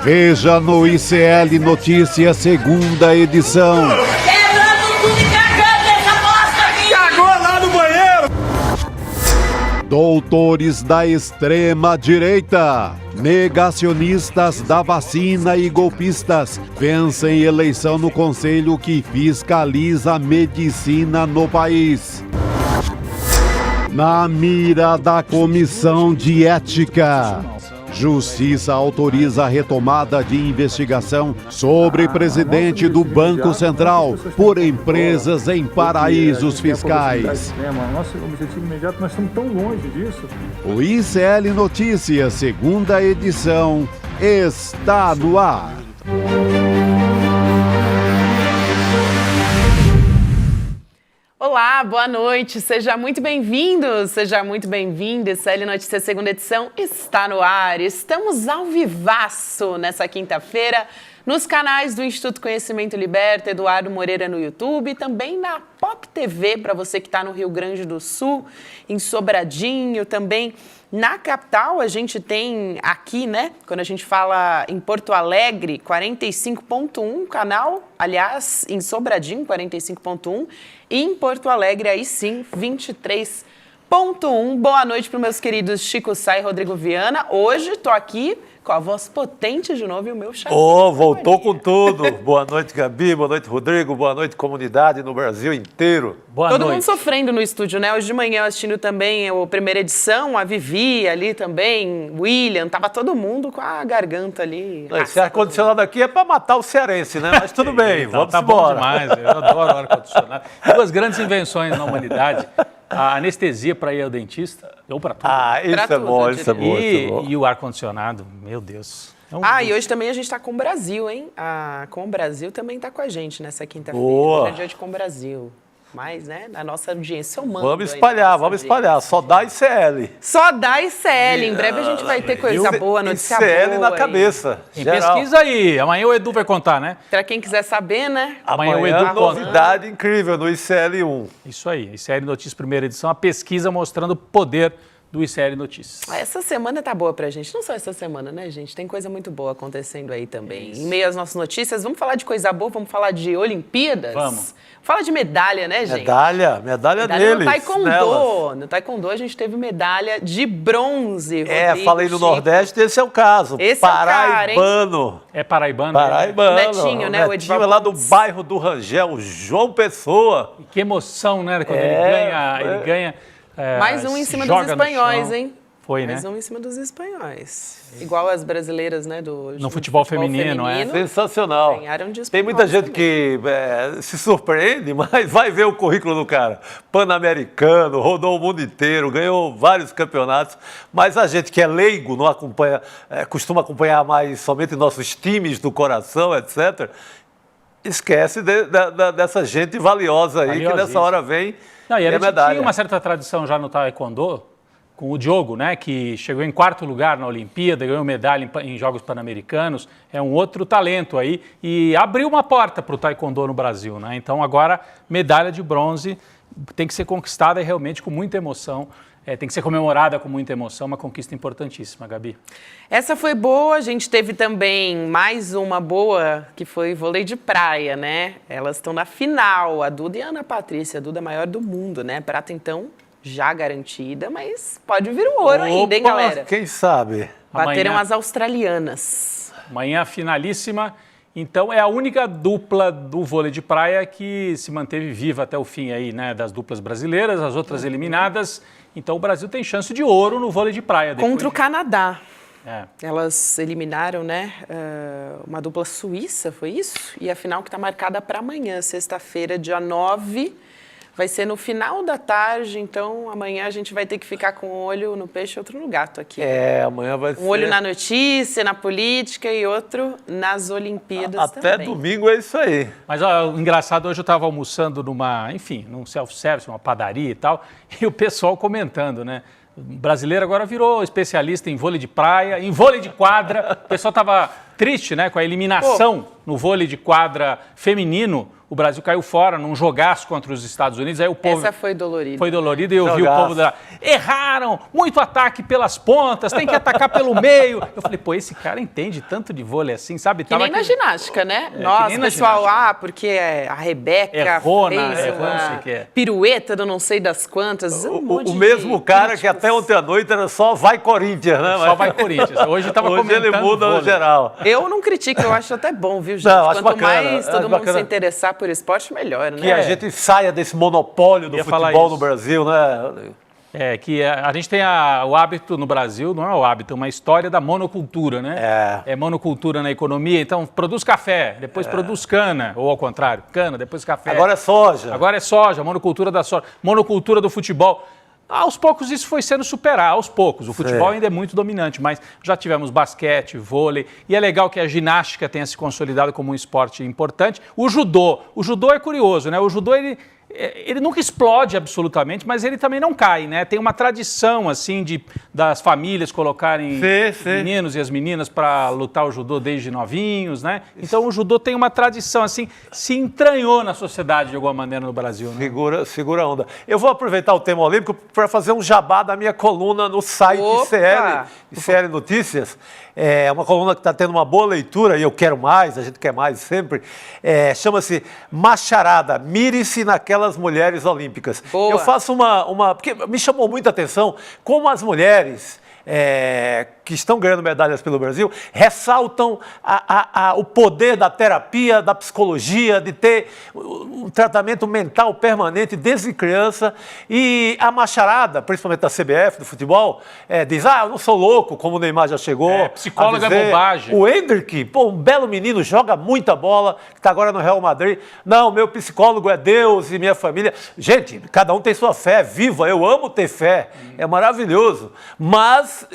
Veja no ICL Notícias, segunda edição. Quebrando tudo e cagando essa bosta aqui! Cagou lá no banheiro! Doutores da extrema direita, negacionistas da vacina e golpistas vencem eleição no conselho que fiscaliza a medicina no país. Na mira da Comissão de Ética, Justiça autoriza a retomada de investigação sobre presidente do Banco Central por empresas em paraísos fiscais. Nosso objetivo imediato, nós estamos tão longe disso. O ICL Notícias, segunda edição, está no ar. Olá, boa noite, seja muito bem-vindo, seja muito bem-vinda. ICL Notícias, segunda edição, está no ar. Estamos ao vivaço nessa quinta-feira, nos canais do Instituto Conhecimento Liberta, Eduardo Moreira no YouTube, e também na Pop TV, para você que está no Rio Grande do Sul, em Sobradinho, também na capital. A gente tem aqui, né, quando a gente fala em Porto Alegre, 45.1 canal, aliás, em Sobradinho, 45.1, e em Porto Alegre, aí sim, 23.1. Boa noite para os meus queridos Chico Sá e Rodrigo Viana. Hoje estou aqui com a voz potente de novo e o meu xadrez. Voltou com tudo. Boa noite, Gabi. Boa noite, Rodrigo. Boa noite, comunidade no Brasil inteiro. Todo mundo sofrendo no estúdio, né? Hoje de manhã assistindo também a primeira edição, a Vivi ali também, William, tava todo mundo com a garganta ali. Esse ar-condicionado aqui é para matar o cearense, né? Mas tudo bem, vamos tá embora. Bom demais, eu adoro ar-condicionado. Duas grandes invenções na humanidade. A anestesia para ir ao dentista, ou para tudo. Isso é bom, isso é bom. E o ar-condicionado, meu Deus. E hoje também a gente está com o Brasil, hein? A Com o Brasil também está com a gente nessa quinta-feira. Boa. É dia de Com o Brasil. Mas, né, a nossa audiência eu mando. Vamos espalhar. Só dá ICL. Só dá ICL. Em breve a gente vai ter coisa boa, notícia boa. ICL na cabeça. Tem pesquisa aí. Amanhã o Edu vai contar, né? Para quem quiser saber, né? Amanhã o Edu novidade incrível no ICL1. Isso aí. ICL Notícias, primeira edição. A pesquisa mostrando o poder do ICL Notícias. Essa semana tá boa pra gente. Não só essa semana, né, gente? Tem coisa muito boa acontecendo aí também. Em meio às nossas notícias, vamos falar de coisa boa, vamos falar de Olimpíadas? Vamos. Fala de medalha, né, gente? Medalha deles. No Taekwondo. No Taekwondo a gente teve medalha de bronze. Rodrigo, falei no Chico. Nordeste, esse é o caso. Esse paraibano. É paraibano? Paraibano. Netinho, né? O Netinho é lá do bairro do Rangel, João Pessoa. Que emoção, né? Quando ele ganha. Mais um em cima dos espanhóis, hein? Foi, né? Mais um em cima dos espanhóis. Igual as brasileiras, né? No futebol feminino, é. Sensacional. Ganharam de Tem muita gente também. que se surpreende, mas vai ver o currículo do cara. Pan-americano, rodou o mundo inteiro, ganhou vários campeonatos. Mas a gente que é leigo, não acompanha, costuma acompanhar mais somente nossos times do coração, etc., esquece dessa gente valiosa aí, que nessa hora vem. Não, e a gente tinha uma certa tradição já no Taekwondo, com o Diogo, né, que chegou em quarto lugar na Olimpíada, ganhou medalha em Jogos Pan-Americanos, é um outro talento aí, e abriu uma porta para o Taekwondo no Brasil, né? Então agora medalha de bronze tem que ser conquistada e realmente com muita emoção. Tem que ser comemorada com muita emoção, uma conquista importantíssima, Gabi. Essa foi boa, a gente teve também mais uma boa, que foi vôlei de praia, né? Elas estão na final, a Duda e a Ana Patrícia, a Duda maior do mundo, né? Prata, então, já garantida, mas pode vir o ouro ainda, hein, galera? Quem sabe? Bateram as australianas. Amanhã, finalíssima. Então, é a única dupla do vôlei de praia que se manteve viva até o fim aí, né? Das duplas brasileiras, as outras eliminadas. Então, o Brasil tem chance de ouro no vôlei de praia. Contra o Canadá. É. Elas eliminaram, né, uma dupla suíça, foi isso? E a final que está marcada para amanhã, sexta-feira, dia 9. Vai ser no final da tarde, então amanhã a gente vai ter que ficar com um olho no peixe e outro no gato aqui. Amanhã vai ser. Um olho na notícia, na política e outro nas Olimpíadas também. Até domingo é isso aí. Mas ó, o engraçado, hoje eu estava almoçando num self-service, uma padaria e tal, e o pessoal comentando, né? O brasileiro agora virou especialista em vôlei de praia, em vôlei de quadra. O pessoal estava triste, né, com a eliminação no vôlei de quadra feminino. o Brasil caiu fora num jogaço contra os Estados Unidos. Aí o povo... Essa foi dolorida. Foi dolorido e eu vi o povo da... Erraram! Muito ataque pelas pontas, tem que atacar pelo meio. Eu falei, pô, esse cara entende tanto de vôlei assim, sabe? Que nem na ginástica, né? Nossa, pessoal, porque a Rebeca fez uma pirueta do não sei das quantas. O mesmo cara que até ontem à noite era só vai Corinthians, né? Só vai Corinthians. Hoje ele muda no geral. Eu não critico, eu acho até bom, viu, gente? Não, Quanto mais todo mundo se interessar por esporte, melhor, né? Que a gente saia desse monopólio do futebol no Brasil, né? Que a gente tem o hábito no Brasil, não é o hábito, é uma história da monocultura, né? É monocultura na economia, então produz café, depois produz cana, ou ao contrário, cana, depois café. Agora é soja. Agora é soja, monocultura da soja, monocultura do futebol. Aos poucos isso foi sendo superado, aos poucos. O futebol ainda é muito dominante, mas já tivemos basquete, vôlei, e é legal que a ginástica tenha se consolidado como um esporte importante. O judô é curioso, né? O judô, ele nunca explode absolutamente, mas ele também não cai, né? Tem uma tradição, assim, das famílias colocarem os meninos e as meninas para lutar o judô desde novinhos, né? Então o judô tem uma tradição, assim, se entranhou na sociedade de alguma maneira no Brasil, né? Segura a onda. Eu vou aproveitar o tema olímpico para fazer um jabá da minha coluna no site CL Notícias. É uma coluna que está tendo uma boa leitura e eu quero mais, a gente quer mais sempre. Chama-se Macharada, mire-se naquelas mulheres olímpicas. Boa. Eu faço porque me chamou muita atenção como as mulheres que estão ganhando medalhas pelo Brasil ressaltam o poder da terapia, da psicologia, de ter um tratamento mental permanente desde criança. E a macharada, principalmente da CBF, do futebol, diz, eu não sou louco, como o Neymar já chegou. Psicóloga é bobagem. O Endrick, um belo menino, joga muita bola, que está agora no Real Madrid. Não, meu psicólogo é Deus e minha família. Gente, cada um tem sua fé, viva, eu amo ter fé, é maravilhoso. Mas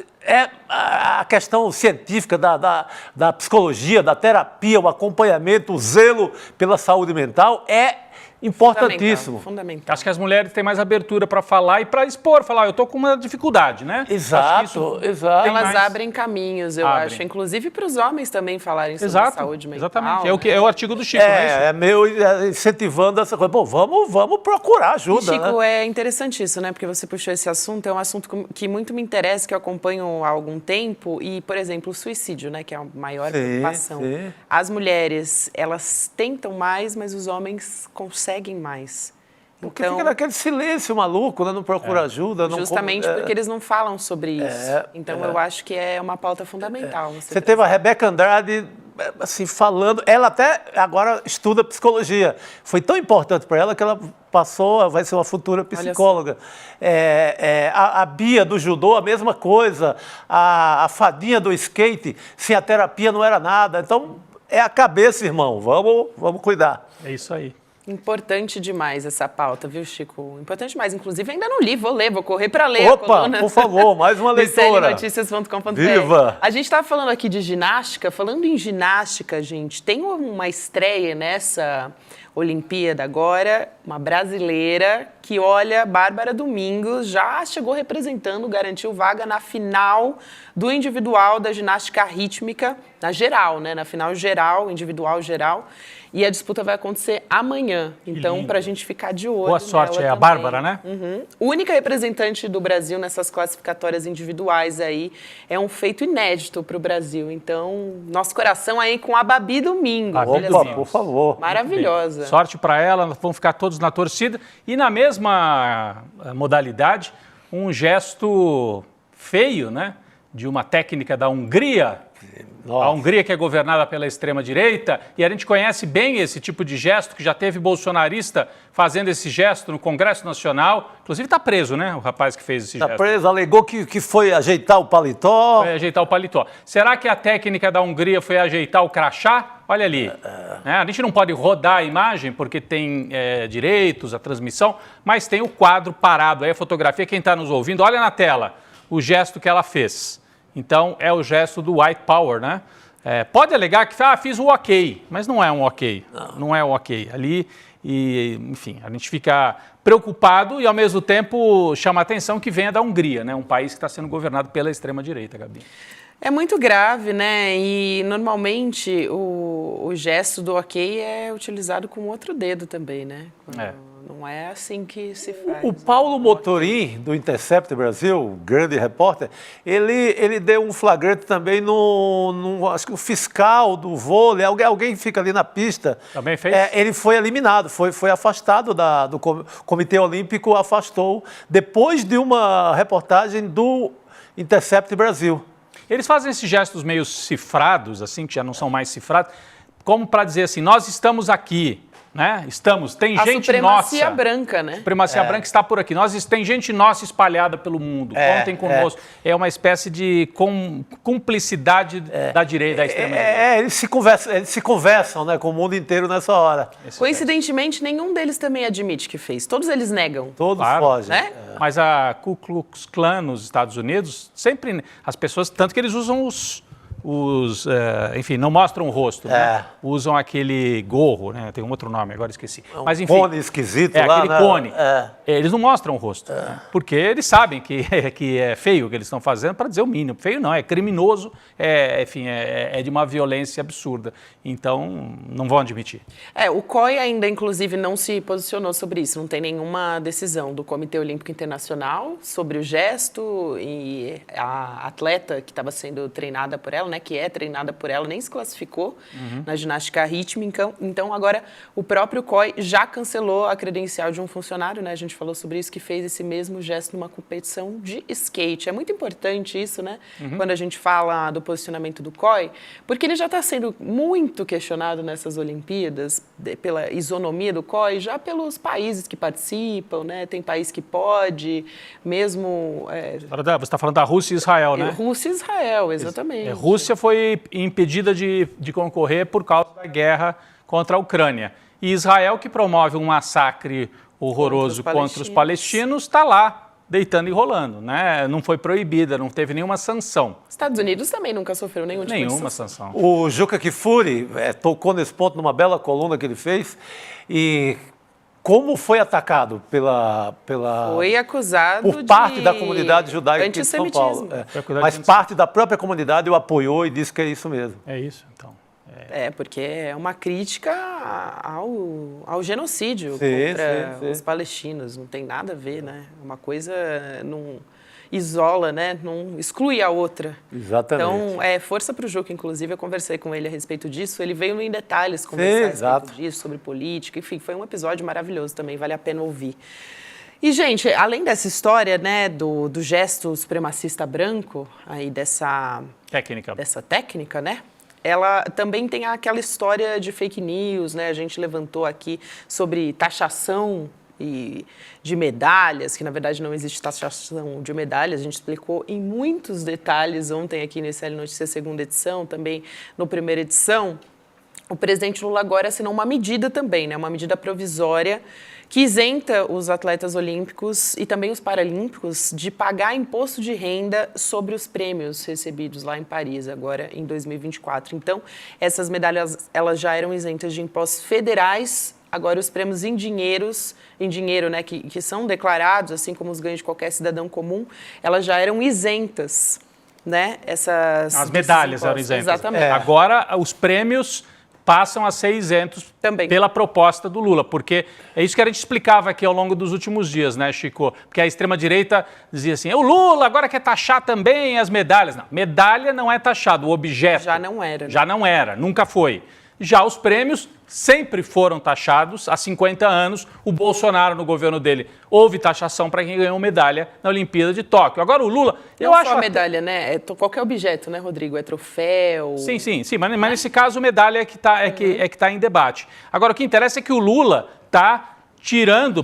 a questão científica da psicologia, da terapia, o acompanhamento, o zelo pela saúde mental é importantíssimo. Fundamental. Acho que as mulheres têm mais abertura para falar e para expor, falar, eu estou com uma dificuldade, né? Exato. Elas abrem caminhos, eu acho, inclusive para os homens também falarem sobre saúde mental. Exatamente, é o artigo do Chico, é meu incentivando essa coisa. Pô, vamos procurar ajuda, Chico, né? é interessante isso, né? Porque você puxou esse assunto, é um assunto que muito me interessa, que eu acompanho há algum tempo, e, por exemplo, o suicídio, né? Que é a maior preocupação. As mulheres, elas tentam mais, mas os homens conseguem mais. Porque fica naquele silêncio maluco, né? Não procura ajuda. Justamente porque eles não falam sobre isso. Então, eu acho que é uma pauta fundamental. Você teve a Rebeca Andrade, assim, falando... Ela até agora estuda psicologia. Foi tão importante para ela que ela vai ser uma futura psicóloga. A Bia do judô, a mesma coisa. A Fadinha do skate, sem a terapia não era nada. Então, é a cabeça, irmão. Vamos cuidar. É isso aí. Importante demais essa pauta, viu, Chico? Importante demais. Inclusive, ainda não li, vou correr para ler a coluna. Por favor, mais uma leitura. CLNoticias.com.br. Viva! A gente estava falando aqui de ginástica. Falando em ginástica, gente, tem uma estreia nessa Olimpíada agora, uma brasileira que, olha, Bárbara Domingos já chegou representando, garantiu vaga na final do individual da ginástica rítmica, na geral, né? Na final geral, individual geral. E a disputa vai acontecer amanhã. Então, para a gente ficar de olho. Boa sorte, é a Bárbara, né? Única representante do Brasil nessas classificatórias individuais aí. É um feito inédito para o Brasil. Então, nosso coração aí com a Babi Domingos. Por favor. Maravilhosa. Sorte para ela, vão ficar todos na torcida. E na mesma modalidade, um gesto feio, né? De uma técnica da Hungria. Nossa. A Hungria, que é governada pela extrema-direita, e a gente conhece bem esse tipo de gesto, que já teve bolsonarista fazendo esse gesto no Congresso Nacional. Inclusive está preso, né, o rapaz que fez esse gesto. Está preso, alegou que foi ajeitar o paletó. Foi ajeitar o paletó. Será que a técnica da Hungria foi ajeitar o crachá? Olha ali. A gente não pode rodar a imagem, porque tem direitos, a transmissão, mas tem o quadro parado, aí a fotografia, quem está nos ouvindo, olha na tela o gesto que ela fez. Então, é o gesto do white power, né? Pode alegar que fiz um ok, mas não é um ok. Não é um ok. Ali, enfim, a gente fica preocupado e, ao mesmo tempo, chama a atenção que venha da Hungria, né? Um país que está sendo governado pela extrema-direita, Gabi. É muito grave, né? E normalmente o gesto do ok é utilizado com outro dedo também, né? Não é assim que se faz. O Paulo Motorim, do Intercept Brasil, grande repórter, ele deu um flagrante também acho que o fiscal do vôlei, alguém fica ali na pista. Também fez? Ele foi eliminado, foi afastado do Comitê Olímpico, afastou, depois de uma reportagem do Intercept Brasil. Eles fazem esses gestos meio cifrados, assim, que já não são mais cifrados, como para dizer assim, nós estamos aqui. Né? Tem a gente supremacia nossa. branca, né? A supremacia branca está por aqui. Tem gente nossa espalhada pelo mundo. Contem conosco. É uma espécie de cumplicidade da direita, da extrema-direita. Eles se conversam, né, com o mundo inteiro nessa hora. Coincidentemente, nenhum deles também admite que fez. Todos eles negam. Todos fogem. Né? Mas a Ku Klux Klan nos Estados Unidos, sempre as pessoas, tanto que eles usam enfim, não mostram o rosto, né? Usam aquele gorro, né? Tem um outro nome, agora esqueci. Mas, enfim, cone esquisito lá, aquele né? cone. Eles não mostram o rosto, né? Porque eles sabem que é feio o que eles estão fazendo, para dizer o mínimo. Feio não, é criminoso, enfim, é de uma violência absurda. Então, não vão admitir. O COI ainda, inclusive, não se posicionou sobre isso. Não tem nenhuma decisão do Comitê Olímpico Internacional sobre o gesto, e a atleta que estava sendo treinada por ela, né, que é treinada por ela, nem se classificou na ginástica rítmica. Então, agora, o próprio COI já cancelou a credencial de um funcionário, né? A gente falou sobre isso, que fez esse mesmo gesto numa competição de skate. É muito importante isso, né? Quando a gente fala do posicionamento do COI, porque ele já está sendo muito questionado nessas Olimpíadas, pela isonomia do COI, já pelos países que participam, né? Tem país que pode, mesmo... Você está falando da Rússia e Israel, né? Rússia e Israel, exatamente. Rússia foi impedida de concorrer por causa da guerra contra a Ucrânia. E Israel, que promove um massacre horroroso contra os palestinos, está lá, deitando e rolando, né? Não foi proibida, não teve nenhuma sanção. Estados Unidos também nunca sofreu nenhuma sanção. O Juca Kfouri tocou nesse ponto numa bela coluna que ele fez, e como foi atacado foi acusado por parte da comunidade judaica aqui de São Paulo. Mas parte da própria comunidade o apoiou e disse que é isso mesmo. É isso, então. Porque é uma crítica ao genocídio contra os palestinos. Não tem nada a ver, né? Uma coisa não isola, né? Não exclui a outra. Exatamente. Então, força para o Juca, inclusive, eu conversei com ele a respeito disso. Ele veio em detalhes conversar a respeito disso, sobre política. Enfim, foi um episódio maravilhoso também, vale a pena ouvir. E, gente, além dessa história, né, do gesto supremacista branco, aí dessa técnica, né? Ela também tem aquela história de fake news, né? A gente levantou aqui sobre taxação de medalhas, que na verdade não existe taxação de medalhas. A gente explicou em muitos detalhes ontem aqui no SL Notícias segunda edição, também no primeira edição. O presidente Lula agora assinou uma medida também, né? Uma medida provisória que isenta os atletas olímpicos e também os paralímpicos de pagar imposto de renda sobre os prêmios recebidos lá em Paris, agora em 2024. Então, essas medalhas elas já eram isentas de impostos federais. Agora, os prêmios em dinheiro, né, que são declarados, assim como os ganhos de qualquer cidadão comum, elas já eram isentas, né? As medalhas eram isentas. Exatamente. Agora, os prêmios passam a ser isentos também pela proposta do Lula, porque é isso que a gente explicava aqui ao longo dos últimos dias, né, Chico? Porque a extrema-direita dizia assim, o Lula agora quer taxar também as medalhas. Não, medalha não é taxado, o objeto... Já não era. Né? Já não era, nunca foi. Já os prêmios sempre foram taxados há 50 anos. O Bolsonaro, no governo dele, houve taxação para quem ganhou medalha na Olimpíada de Tóquio. Agora, o Lula... Não só a medalha, né? Qualquer objeto, né, Rodrigo? É troféu... Sim. Mas nesse caso, medalha é que está em debate. Agora, o que interessa é que o Lula está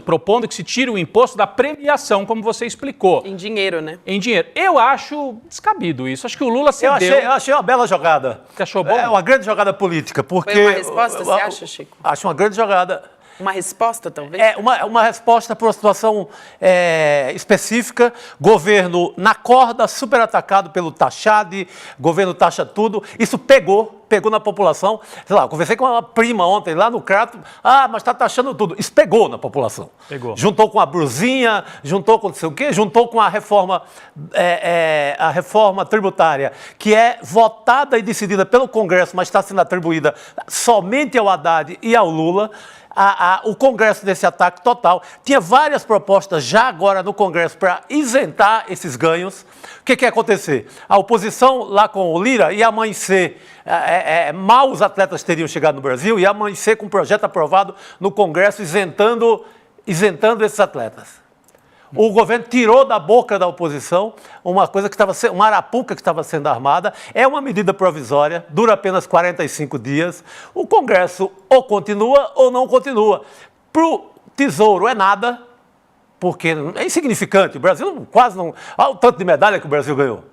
propondo que se tire o imposto da premiação, como você explicou. Em dinheiro, né? Em dinheiro. Eu acho descabido isso. Acho que o Lula cedeu. Eu achei uma bela jogada. Você achou bom? É uma grande jogada política, porque... Foi uma resposta, você acha, Chico? Acho uma grande jogada. Uma resposta, talvez? É uma resposta para uma situação específica. Governo na corda, super atacado pelo taxade, governo taxa tudo. Isso pegou na população. Sei lá, conversei com uma prima ontem lá no Crato. Mas está taxando tudo. Isso pegou na população. Pegou. Juntou com a brusinha, juntou com não sei o quê, juntou com a reforma tributária, que é votada e decidida pelo Congresso, mas está sendo atribuída somente ao Haddad e ao Lula. O Congresso desse ataque total. Tinha várias propostas já agora no Congresso para isentar esses ganhos. O que ia acontecer? A oposição lá com o Lira ia amanhecer, mal os atletas teriam chegado no Brasil, ia amanhecer com um projeto aprovado no Congresso isentando esses atletas. O governo tirou da boca da oposição uma arapuca que estava sendo armada. É uma medida provisória, dura apenas 45 dias. O Congresso ou continua ou não continua. Para o Tesouro é nada, porque é insignificante. O Brasil quase não... Olha o tanto de medalha que o Brasil ganhou.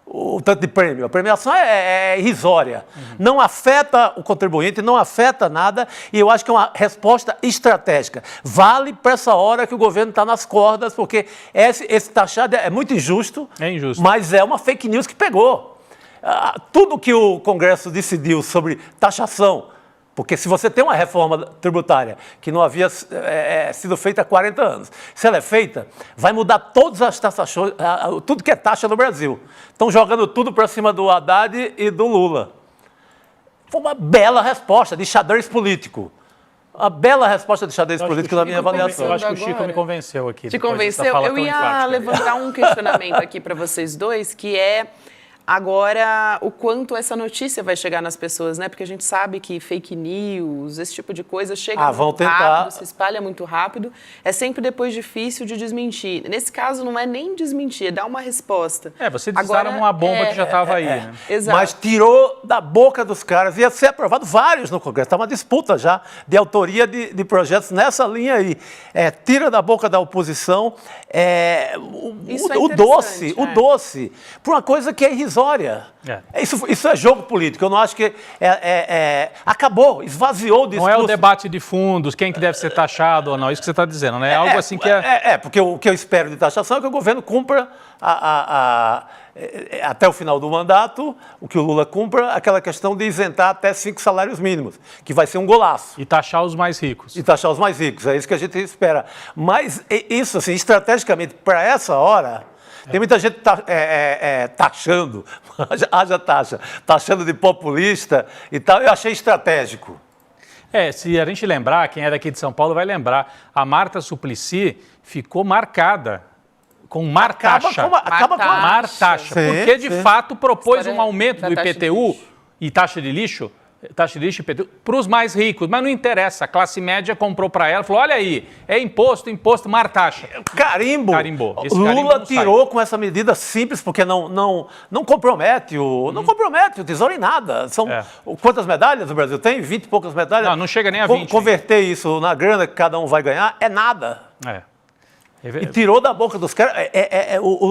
O tanto de prêmio. A premiação é irrisória. Não afeta o contribuinte, não afeta nada, e eu acho que é uma resposta estratégica. Vale para essa hora que o governo está nas cordas, porque esse taxado é muito injusto, mas é uma fake news que pegou. Tudo que o Congresso decidiu sobre taxação, porque se você tem uma reforma tributária que não havia sido feita há 40 anos, se ela é feita, vai mudar todas as taxações, tudo que é taxa no Brasil. Estão jogando tudo para cima do Haddad e do Lula. Foi uma bela resposta de xadrez político. Uma bela resposta de xadrez político na minha avaliação. Eu acho que o Chico me convenceu aqui. Te convenceu? Eu ia levantar um questionamento aqui para vocês dois, que é... Agora, o quanto essa notícia vai chegar nas pessoas, né? Porque a gente sabe que fake news, esse tipo de coisa chega muito rápido, se espalha muito rápido. É sempre depois difícil de desmentir. Nesse caso, não é nem desmentir, é dar uma resposta. Você desarma uma bomba que já estava aí, né? Exato. Mas tirou da boca dos caras. Ia ser aprovado vários no Congresso. Está uma disputa já de autoria de projetos nessa linha aí. Tira da boca da oposição o doce, por uma coisa que é irrisória. Isso é jogo político. Eu não acho que acabou, esvaziou disso. Não é o debate de fundos, quem que deve ser taxado ou não, isso que você está dizendo, né? É algo assim que porque o que eu espero de taxação é que o governo cumpra até o final do mandato, o que o Lula cumpra, aquela questão de isentar até 5 salários mínimos, que vai ser um golaço. E taxar os mais ricos. É isso que a gente espera. Mas isso, assim, estrategicamente, para essa hora... Tem muita gente taxando, haja taxa, taxando de populista e tal. Eu achei estratégico. Se a gente lembrar, quem é daqui de São Paulo vai lembrar, a Marta Suplicy ficou marcada com martaxa. Acaba com a martaxa, porque de fato propôs um aumento do IPTU e taxa de lixo para os mais ricos, mas não interessa, a classe média comprou para ela, falou, olha aí, é imposto, martaxa. Carimbou. Lula tirou com essa medida simples, porque não compromete o Tesouro em nada. São quantas medalhas o Brasil tem? 20 e poucas medalhas? Não chega nem a 20. Converter isso na grana que cada um vai ganhar é nada. E tirou da boca dos caras.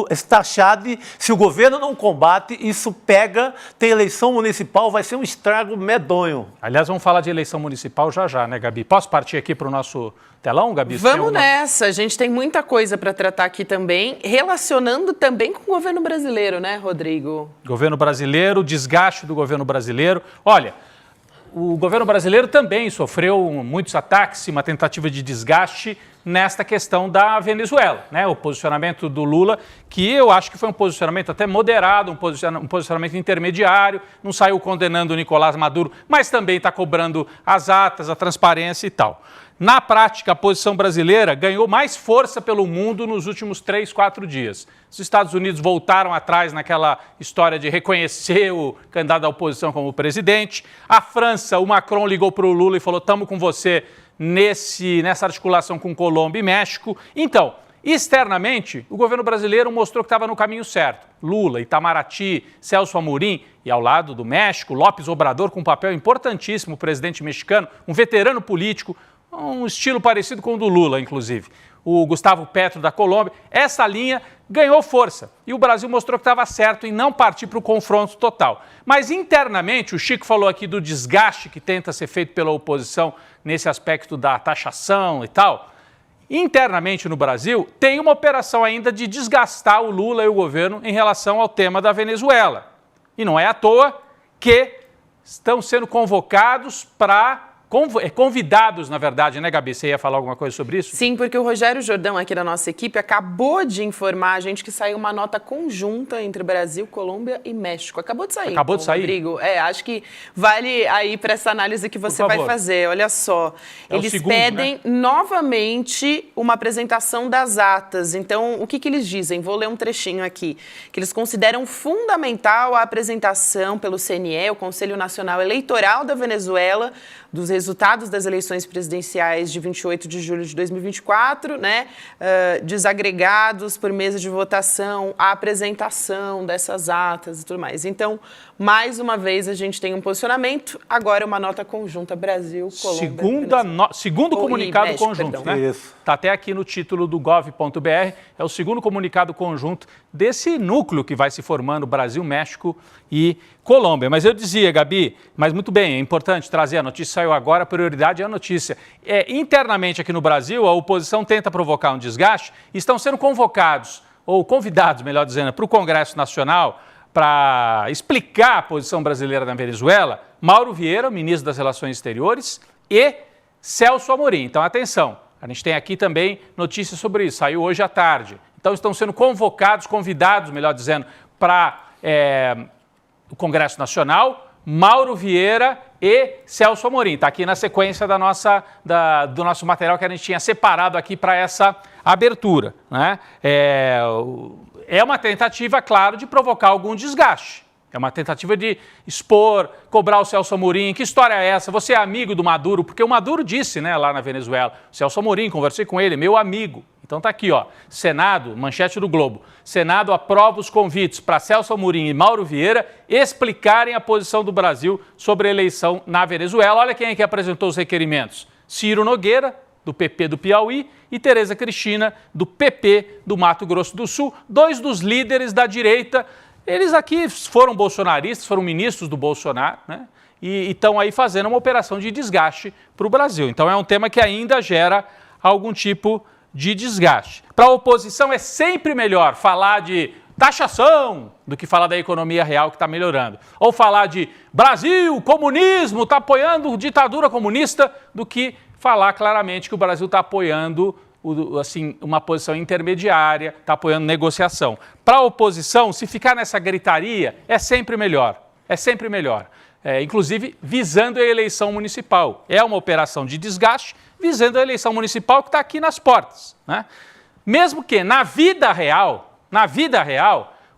Esse taxado, se o governo não combate, isso pega, tem eleição municipal, vai ser um estrago medonho. Aliás, vamos falar de eleição municipal já, né, Gabi? Posso partir aqui para o nosso telão, Gabi? Vamos nessa, a gente tem muita coisa para tratar aqui também, relacionando também com o governo brasileiro, né, Rodrigo? Governo brasileiro, desgaste do governo brasileiro. Olha, o governo brasileiro também sofreu muitos ataques, uma tentativa de desgaste nesta questão da Venezuela, né? O posicionamento do Lula, que eu acho que foi um posicionamento até moderado, um posicionamento intermediário, não saiu condenando o Nicolás Maduro, mas também está cobrando as atas, a transparência e tal. Na prática, a posição brasileira ganhou mais força pelo mundo nos últimos 3, 4 dias. Os Estados Unidos voltaram atrás naquela história de reconhecer o candidato da oposição como presidente. A França, o Macron ligou para o Lula e falou, estamos com você nessa articulação com Colômbia e México. Então, externamente, o governo brasileiro mostrou que estava no caminho certo. Lula, Itamaraty, Celso Amorim e, ao lado do México, López Obrador, com um papel importantíssimo, o presidente mexicano, um veterano político, um estilo parecido com o do Lula, inclusive. o Gustavo Petro da Colômbia. Essa linha ganhou força e o Brasil mostrou que estava certo em não partir para o confronto total. Mas internamente, o Chico falou aqui do desgaste que tenta ser feito pela oposição nesse aspecto da taxação e tal. Internamente no Brasil, tem uma operação ainda de desgastar o Lula e o governo em relação ao tema da Venezuela. E não é à toa que estão sendo convocados convidados, na verdade, né, Gabi? Você ia falar alguma coisa sobre isso? Sim, porque o Rogério Jordão, aqui da nossa equipe, acabou de informar a gente que saiu uma nota conjunta entre Brasil, Colômbia e México. Acabou de sair. Acabou de sair? Rodrigo. Acho que vale aí para essa análise que você vai fazer. Olha só, eles pedem novamente uma apresentação das atas. Então, o que eles dizem? Vou ler um trechinho aqui. Que eles consideram fundamental a apresentação pelo CNE, o Conselho Nacional Eleitoral da Venezuela, dos resultados das eleições presidenciais de 28 de julho de 2024, né, desagregados por mesa de votação, a apresentação dessas atas e tudo mais. Então, mais uma vez, a gente tem um posicionamento, agora uma nota conjunta Brasil, Colômbia... Segundo comunicado México, conjunto, perdão. né? Está até aqui no título do gov.br, é o segundo comunicado conjunto desse núcleo que vai se formando Brasil, México e Colômbia. Mas eu dizia, Gabi, mas muito bem, é importante trazer a notícia, saiu agora, a prioridade é a notícia. Internamente aqui no Brasil, a oposição tenta provocar um desgaste, estão sendo convocados, ou convidados, melhor dizendo, para o Congresso Nacional, para explicar a posição brasileira na Venezuela, Mauro Vieira, ministro das Relações Exteriores, e Celso Amorim. Então, atenção, a gente tem aqui também notícias sobre isso, saiu hoje à tarde. Então, estão sendo convidados, melhor dizendo, para o Congresso Nacional, Mauro Vieira e Celso Amorim. Está aqui na sequência do nosso material que a gente tinha separado aqui para essa abertura, né? É uma tentativa, claro, de provocar algum desgaste. É uma tentativa de expor, cobrar o Celso Amorim. Que história é essa? Você é amigo do Maduro? Porque o Maduro disse, né, lá na Venezuela, Celso Amorim, conversei com ele, meu amigo. Então tá aqui, ó, Senado, manchete do Globo. Senado aprova os convites para Celso Amorim e Mauro Vieira explicarem a posição do Brasil sobre a eleição na Venezuela. Olha quem é que apresentou os requerimentos. Ciro Nogueira, do PP do Piauí, e Tereza Cristina, do PP do Mato Grosso do Sul, dois dos líderes da direita. Eles aqui foram bolsonaristas, foram ministros do Bolsonaro, né? E estão aí fazendo uma operação de desgaste para o Brasil. Então é um tema que ainda gera algum tipo de desgaste. Para a oposição é sempre melhor falar de taxação do que falar da economia real que está melhorando. Ou falar de Brasil, comunismo, está apoiando ditadura comunista, do que falar claramente que o Brasil está apoiando assim, uma posição intermediária, está apoiando negociação. Para a oposição, se ficar nessa gritaria, é sempre melhor. É sempre melhor. Inclusive, visando a eleição municipal. É uma operação de desgaste, visando a eleição municipal que está aqui nas portas, né? Mesmo que na vida real,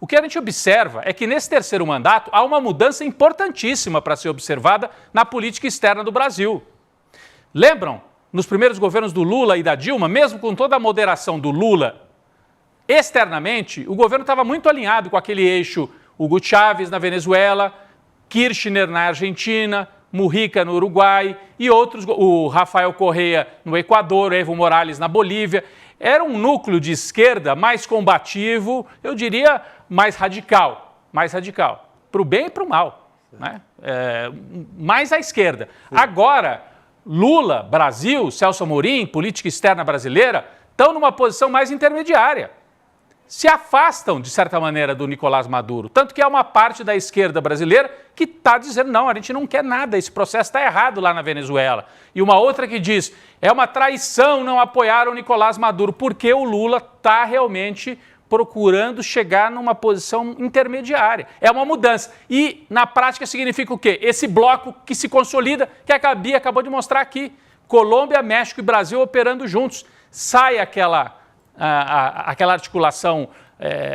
o que a gente observa é que nesse terceiro mandato há uma mudança importantíssima para ser observada na política externa do Brasil. Lembram? Nos primeiros governos do Lula e da Dilma, mesmo com toda a moderação do Lula, externamente, o governo estava muito alinhado com aquele eixo Hugo Chávez na Venezuela, Kirchner na Argentina, Mujica no Uruguai e outros, o Rafael Correa no Equador, Evo Morales na Bolívia. Era um núcleo de esquerda mais combativo, eu diria mais radical, para o bem e para o mal, né? Mais à esquerda. Agora, Lula, Brasil, Celso Amorim, política externa brasileira, estão numa posição mais intermediária. Se afastam, de certa maneira, do Nicolás Maduro. Tanto que há uma parte da esquerda brasileira que está dizendo, não, a gente não quer nada, esse processo está errado lá na Venezuela. E uma outra que diz, é uma traição não apoiar o Nicolás Maduro, porque o Lula está realmente procurando chegar numa posição intermediária. É uma mudança. E, na prática, significa o quê? Esse bloco que se consolida, que a Gabi acabou de mostrar aqui. Colômbia, México e Brasil operando juntos. Sai aquela articulação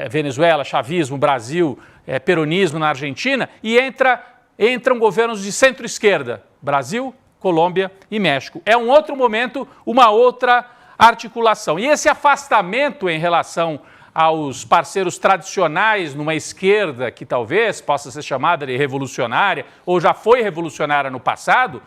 Venezuela, chavismo, Brasil, peronismo na Argentina, e entram governos de centro-esquerda, Brasil, Colômbia e México. É um outro momento, uma outra articulação. E esse afastamento em relação aos parceiros tradicionais numa esquerda que talvez possa ser chamada de revolucionária, ou já foi revolucionária no passado,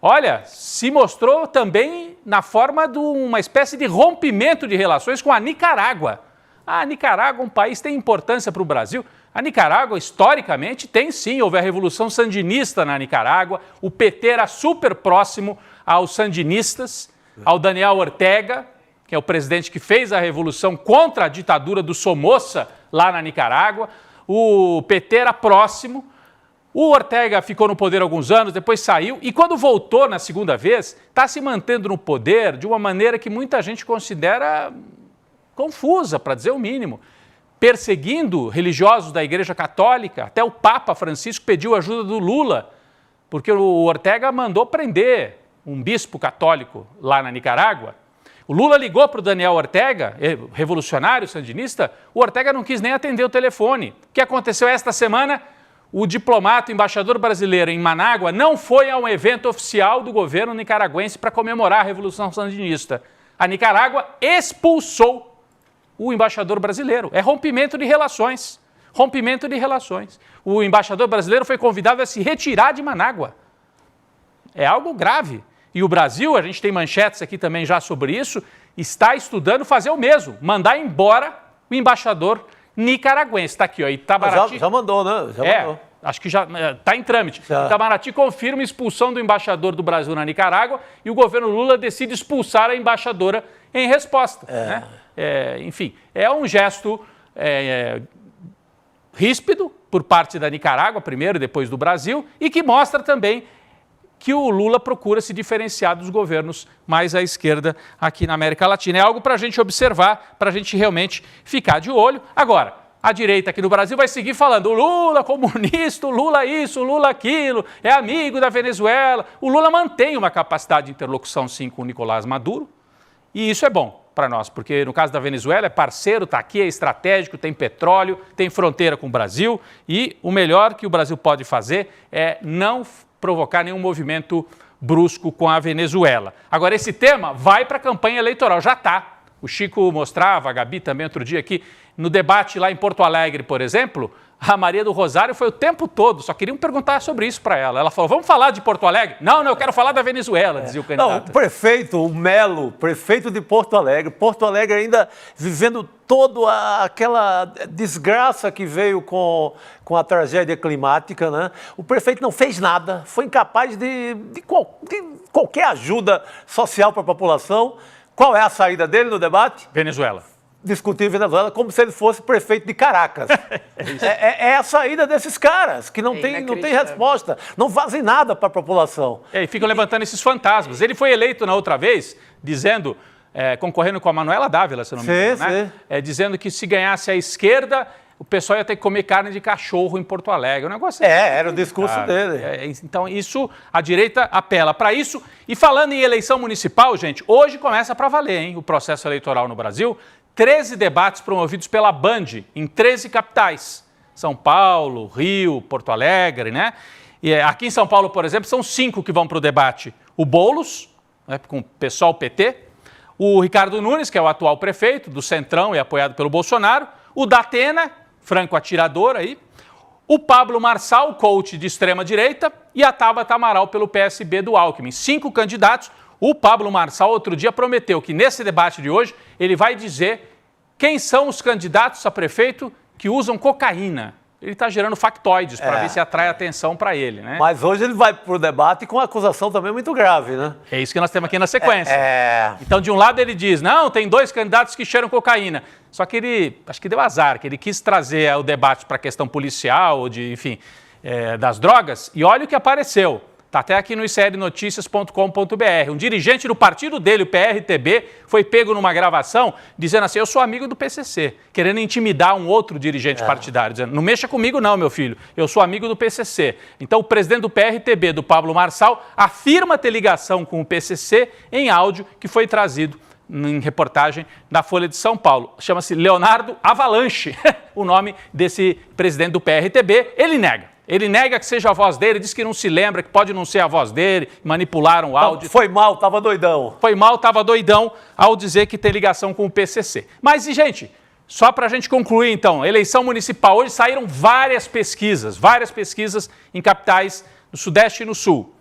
olha, se mostrou também na forma de uma espécie de rompimento de relações com a Nicarágua. A Nicarágua, um país que tem importância para o Brasil. A Nicarágua, historicamente, tem sim, houve a Revolução Sandinista na Nicarágua, o PT era super próximo aos sandinistas, ao Daniel Ortega, que é o presidente que fez a revolução contra a ditadura do Somoza lá na Nicarágua. O PT era próximo, o Ortega ficou no poder alguns anos, depois saiu, e quando voltou na segunda vez, está se mantendo no poder de uma maneira que muita gente considera confusa, para dizer o mínimo, perseguindo religiosos da Igreja Católica. Até o Papa Francisco pediu ajuda do Lula, porque o Ortega mandou prender um bispo católico lá na Nicarágua. O Lula ligou para o Daniel Ortega, revolucionário sandinista, o Ortega não quis nem atender o telefone. O que aconteceu esta semana? O diplomata, o embaixador brasileiro em Manágua, não foi a um evento oficial do governo nicaragüense para comemorar a Revolução Sandinista. A Nicarágua expulsou o embaixador brasileiro. É rompimento de relações. Rompimento de relações. O embaixador brasileiro foi convidado a se retirar de Manágua. É algo grave. E o Brasil, a gente tem manchetes aqui também já sobre isso, está estudando fazer o mesmo, mandar embora o embaixador nicaragüense. Está aqui, ó, Itamaraty. Já mandou, né? Já mandou. Acho que já está em trâmite. Já. Itamaraty confirma a expulsão do embaixador do Brasil na Nicarágua e o governo Lula decide expulsar a embaixadora em resposta. Né? Enfim, é um gesto ríspido por parte da Nicarágua, primeiro e depois do Brasil, e que mostra também que o Lula procura se diferenciar dos governos mais à esquerda aqui na América Latina. É algo para a gente observar, para a gente realmente ficar de olho. Agora, a direita aqui no Brasil vai seguir falando o Lula comunista, o Lula isso, o Lula aquilo, é amigo da Venezuela. O Lula mantém uma capacidade de interlocução, sim, com o Nicolás Maduro, e isso é bom para nós, porque no caso da Venezuela é parceiro, está aqui, é estratégico, tem petróleo, tem fronteira com o Brasil, e o melhor que o Brasil pode fazer é não provocar nenhum movimento brusco com a Venezuela. Agora, esse tema vai para a campanha eleitoral, já está. O Chico mostrava, a Gabi também outro dia aqui, no debate lá em Porto Alegre, por exemplo, a Maria do Rosário foi o tempo todo, só queriam perguntar sobre isso para ela. Ela falou, vamos falar de Porto Alegre? Não, eu quero falar da Venezuela, dizia o candidato. Não, o prefeito, o Melo, prefeito de Porto Alegre ainda vivendo toda aquela desgraça que veio com a tragédia climática, né? O prefeito não fez nada, foi incapaz de qualquer ajuda social para a população. Qual é a saída dele no debate? Venezuela. Discutir Venezuela como se ele fosse prefeito de Caracas. É a saída desses caras, que não tem resposta, não fazem nada para a população. E ficam levantando esses fantasmas. Ele foi eleito na outra vez, dizendo, concorrendo com a Manuela Dávila, se não me engano, né? Dizendo que se ganhasse a esquerda, o pessoal ia ter que comer carne de cachorro em Porto Alegre. O negócio era o discurso dele. Então, isso, a direita apela para isso. E falando em eleição municipal, gente, hoje começa para valer, hein, o processo eleitoral no Brasil. 13 debates promovidos pela Band em 13 capitais. São Paulo, Rio, Porto Alegre, né? E aqui em São Paulo, por exemplo, são 5 que vão para o debate. O Boulos, né, com o PSOL PT. O Ricardo Nunes, que é o atual prefeito do Centrão e apoiado pelo Bolsonaro. O Datena, franco atirador aí. O Pablo Marçal, coach de extrema-direita. E a Tabata Amaral pelo PSB do Alckmin. 5 candidatos. O Pablo Marçal, outro dia, prometeu que nesse debate de hoje ele vai dizer quem são os candidatos a prefeito que usam cocaína. Ele está gerando factoides para ver se atrai atenção para ele, né? Mas hoje ele vai para o debate com uma acusação também muito grave, né? É isso que nós temos aqui na sequência. Então, de um lado ele diz, não, tem 2 candidatos que cheiram cocaína. Só que ele, acho que deu azar, que ele quis trazer o debate para a questão policial, enfim, das drogas, e olha o que apareceu. Está até aqui no icrnoticias.com.br. Um dirigente do partido dele, o PRTB, foi pego numa gravação dizendo assim, eu sou amigo do PCC, querendo intimidar um outro dirigente partidário, dizendo, não mexa comigo não, meu filho, eu sou amigo do PCC. Então o presidente do PRTB, do Pablo Marçal, afirma ter ligação com o PCC em áudio que foi trazido em reportagem da Folha de São Paulo. Chama-se Leonardo Avalanche, o nome desse presidente do PRTB. Ele nega. Ele nega que seja a voz dele, diz que não se lembra, que pode não ser a voz dele, manipularam o áudio. Foi mal, estava doidão. Foi mal, estava doidão ao dizer que tem ligação com o PCC. Mas, gente, só para a gente concluir, então, eleição municipal. Hoje saíram várias pesquisas em capitais do Sudeste e no Sul.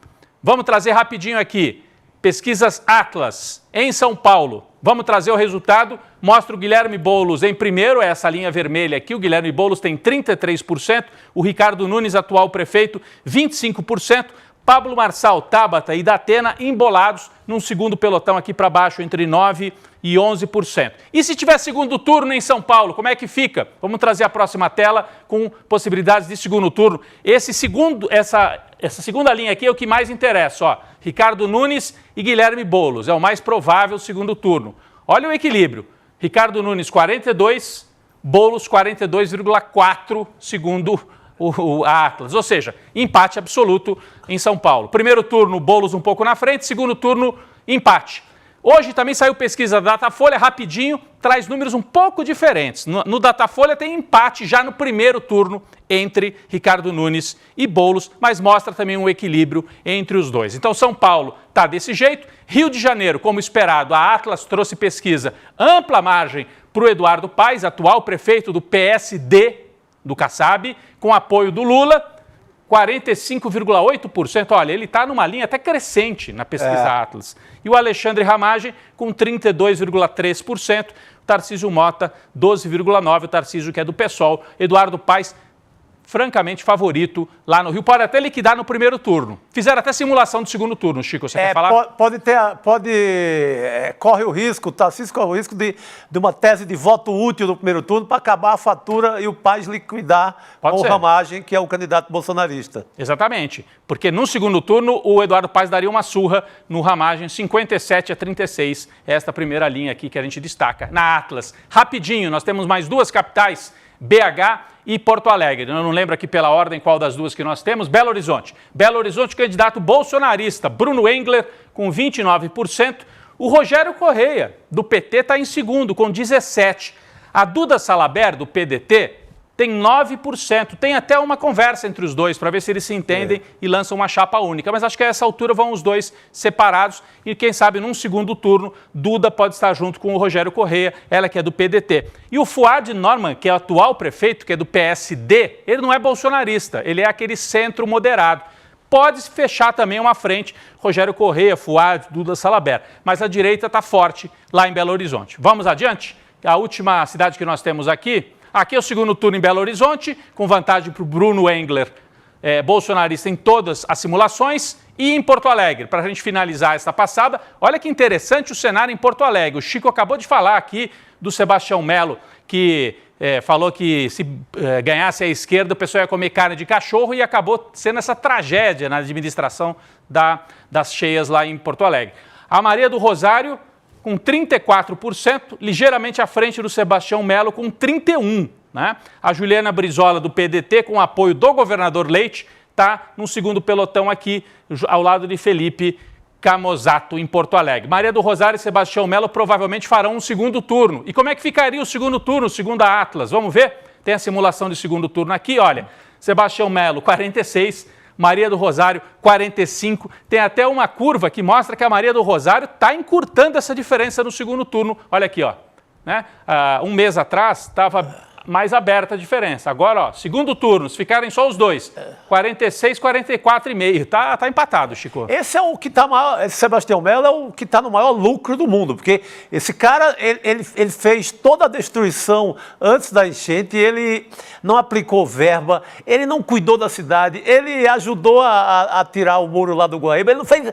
Vamos trazer rapidinho aqui. Pesquisas Atlas, em São Paulo. Vamos trazer o resultado. Mostra o Guilherme Boulos em primeiro, é essa linha vermelha aqui. O Guilherme Boulos tem 33%. O Ricardo Nunes, atual prefeito, 25%. Pablo Marçal, Tabata e Datena embolados num segundo pelotão aqui para baixo, entre 9% e 11%. E se tiver segundo turno em São Paulo, como é que fica? Vamos trazer a próxima tela com possibilidades de segundo turno. Essa segunda linha aqui é o que mais interessa, ó. Ricardo Nunes e Guilherme Boulos, é o mais provável segundo turno. Olha o equilíbrio. Ricardo Nunes, 42%, Boulos, 42,4%, segundo a Atlas, ou seja, empate absoluto em São Paulo. Primeiro turno, Boulos um pouco na frente, segundo turno, empate. Hoje também saiu pesquisa da Datafolha, rapidinho, traz números um pouco diferentes. No Datafolha tem empate já no primeiro turno entre Ricardo Nunes e Boulos, mas mostra também um equilíbrio entre os dois. Então São Paulo está desse jeito, Rio de Janeiro, como esperado, a Atlas trouxe pesquisa, ampla margem para o Eduardo Paes, atual prefeito do PSD, do Kassab, com apoio do Lula, 45,8%. Olha, ele está numa linha até crescente na pesquisa Atlas. E o Alexandre Ramagem com 32,3%. O Tarcísio Mota, 12,9%. O Tarcísio, que é do PSOL. Eduardo Paes, francamente favorito lá no Rio. Pode até liquidar no primeiro turno. Fizeram até simulação do segundo turno, Chico. Você quer falar? Corre o risco, o Tarcísio corre o risco de uma tese de voto útil no primeiro turno para acabar a fatura e o Paes liquidar com o Ramagem, que é o candidato bolsonarista. Exatamente. Porque no segundo turno o Eduardo Paes daria uma surra no Ramagem, 57-36. Esta primeira linha aqui que a gente destaca. Na Atlas, rapidinho, nós temos mais duas capitais, BH e Porto Alegre. Eu não lembro aqui pela ordem qual das duas que nós temos. Belo Horizonte. Belo Horizonte, candidato bolsonarista, Bruno Engler, com 29%. O Rogério Correia, do PT, está em segundo, com 17%. A Duda Salabert, do PDT, tem 9%. Tem até uma conversa entre os dois para ver se eles se entendem e lançam uma chapa única. Mas acho que a essa altura vão os dois separados e quem sabe num segundo turno Duda pode estar junto com o Rogério Correia, ela que é do PDT. E o Fuad Norman, que é o atual prefeito, que é do PSD, ele não é bolsonarista, ele é aquele centro moderado. Pode se fechar também uma frente, Rogério Correia, Fuad, Duda Salabert. Mas a direita está forte lá em Belo Horizonte. Vamos adiante? A última cidade que nós temos aqui... Aqui é o segundo turno em Belo Horizonte, com vantagem para o Bruno Engler, bolsonarista em todas as simulações, e em Porto Alegre, para a gente finalizar esta passada. Olha que interessante o cenário em Porto Alegre. O Chico acabou de falar aqui do Sebastião Melo, que falou que se ganhasse a esquerda o pessoal ia comer carne de cachorro e acabou sendo essa tragédia na administração das cheias lá em Porto Alegre. A Maria do Rosário, com 34%, ligeiramente à frente do Sebastião Melo, com 31%. Né? A Juliana Brizola, do PDT, com apoio do governador Leite, está no segundo pelotão aqui, ao lado de Felipe Camozato, em Porto Alegre. Maria do Rosário e Sebastião Melo provavelmente farão um segundo turno. E como é que ficaria o segundo turno, segundo a Atlas? Vamos ver? Tem a simulação de segundo turno aqui, olha. Sebastião Melo, 46%. Maria do Rosário, 45%. Tem até uma curva que mostra que a Maria do Rosário está encurtando essa diferença no segundo turno. Olha aqui, ó. Né? Um mês atrás estava mais aberta a diferença. Agora, ó, segundo turno, se ficarem só os dois, 46, 44,5. Tá empatado, Chico. Esse é o que está maior, esse Sebastião Melo é o que está no maior lucro do mundo, porque esse cara, ele fez toda a destruição antes da enchente, ele não aplicou verba, ele não cuidou da cidade, ele ajudou a tirar o muro lá do Guaíba, ele não fez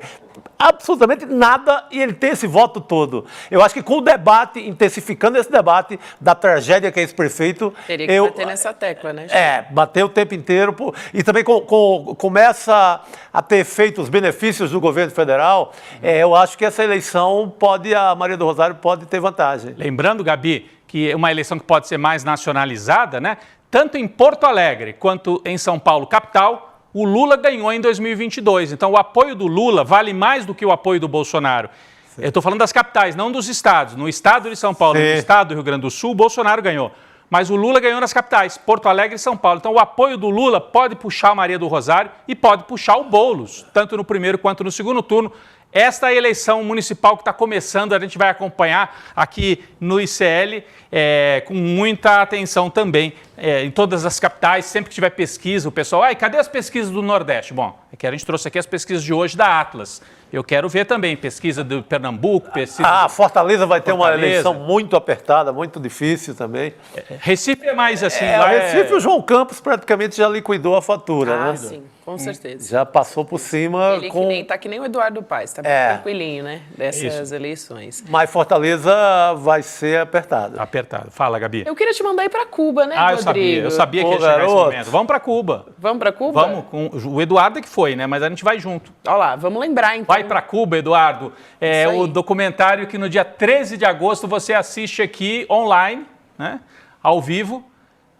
absolutamente nada e ele tem esse voto todo. Eu acho que com o debate, intensificando esse debate da tragédia que é esse prefeito... Teria que bater nessa tecla, né? Bater o tempo inteiro. E também começa a ter feito os benefícios do governo federal. Eu acho que essa eleição a Maria do Rosário pode ter vantagem. Lembrando, Gabi, que é uma eleição que pode ser mais nacionalizada, né? Tanto em Porto Alegre quanto em São Paulo, capital, o Lula ganhou em 2022. Então, o apoio do Lula vale mais do que o apoio do Bolsonaro. Sim. Eu estou falando das capitais, não dos estados. No estado de São Paulo, no estado do Rio Grande do Sul, o Bolsonaro ganhou. Mas o Lula ganhou nas capitais, Porto Alegre e São Paulo. Então, o apoio do Lula pode puxar a Maria do Rosário e pode puxar o Boulos, tanto no primeiro quanto no segundo turno. Esta eleição municipal que está começando, a gente vai acompanhar aqui no ICL com muita atenção também. Em todas as capitais, sempre que tiver pesquisa, o pessoal, cadê as pesquisas do Nordeste? Bom, é que a gente trouxe aqui as pesquisas de hoje da Atlas. Eu quero ver também pesquisa do Pernambuco, pesquisa... Fortaleza vai ter uma Fortaleza. eleição muito apertada, muito difícil também. Recife é mais assim... O Recife, o João Campos praticamente já liquidou a fatura, né? Sim, com certeza. Já passou por cima Ele com... tá que nem o Eduardo Paes, tá bem tranquilinho, né? Dessas eleições. Mas Fortaleza vai ser apertada. Apertado. Fala, Gabi. Eu queria te mandar ir pra Cuba, né, Eu Rodrigo? sabia que ia Ô, chegar esse garoto. momento. Vamos para Cuba. Vamos pra Cuba? Vamos, com o Eduardo é que foi, né? Mas a gente vai junto. Olha lá, vamos lembrar então. Vai para Cuba, Eduardo. É Isso aí. o documentário que no dia 13 de agosto você assiste aqui online, né? Ao vivo,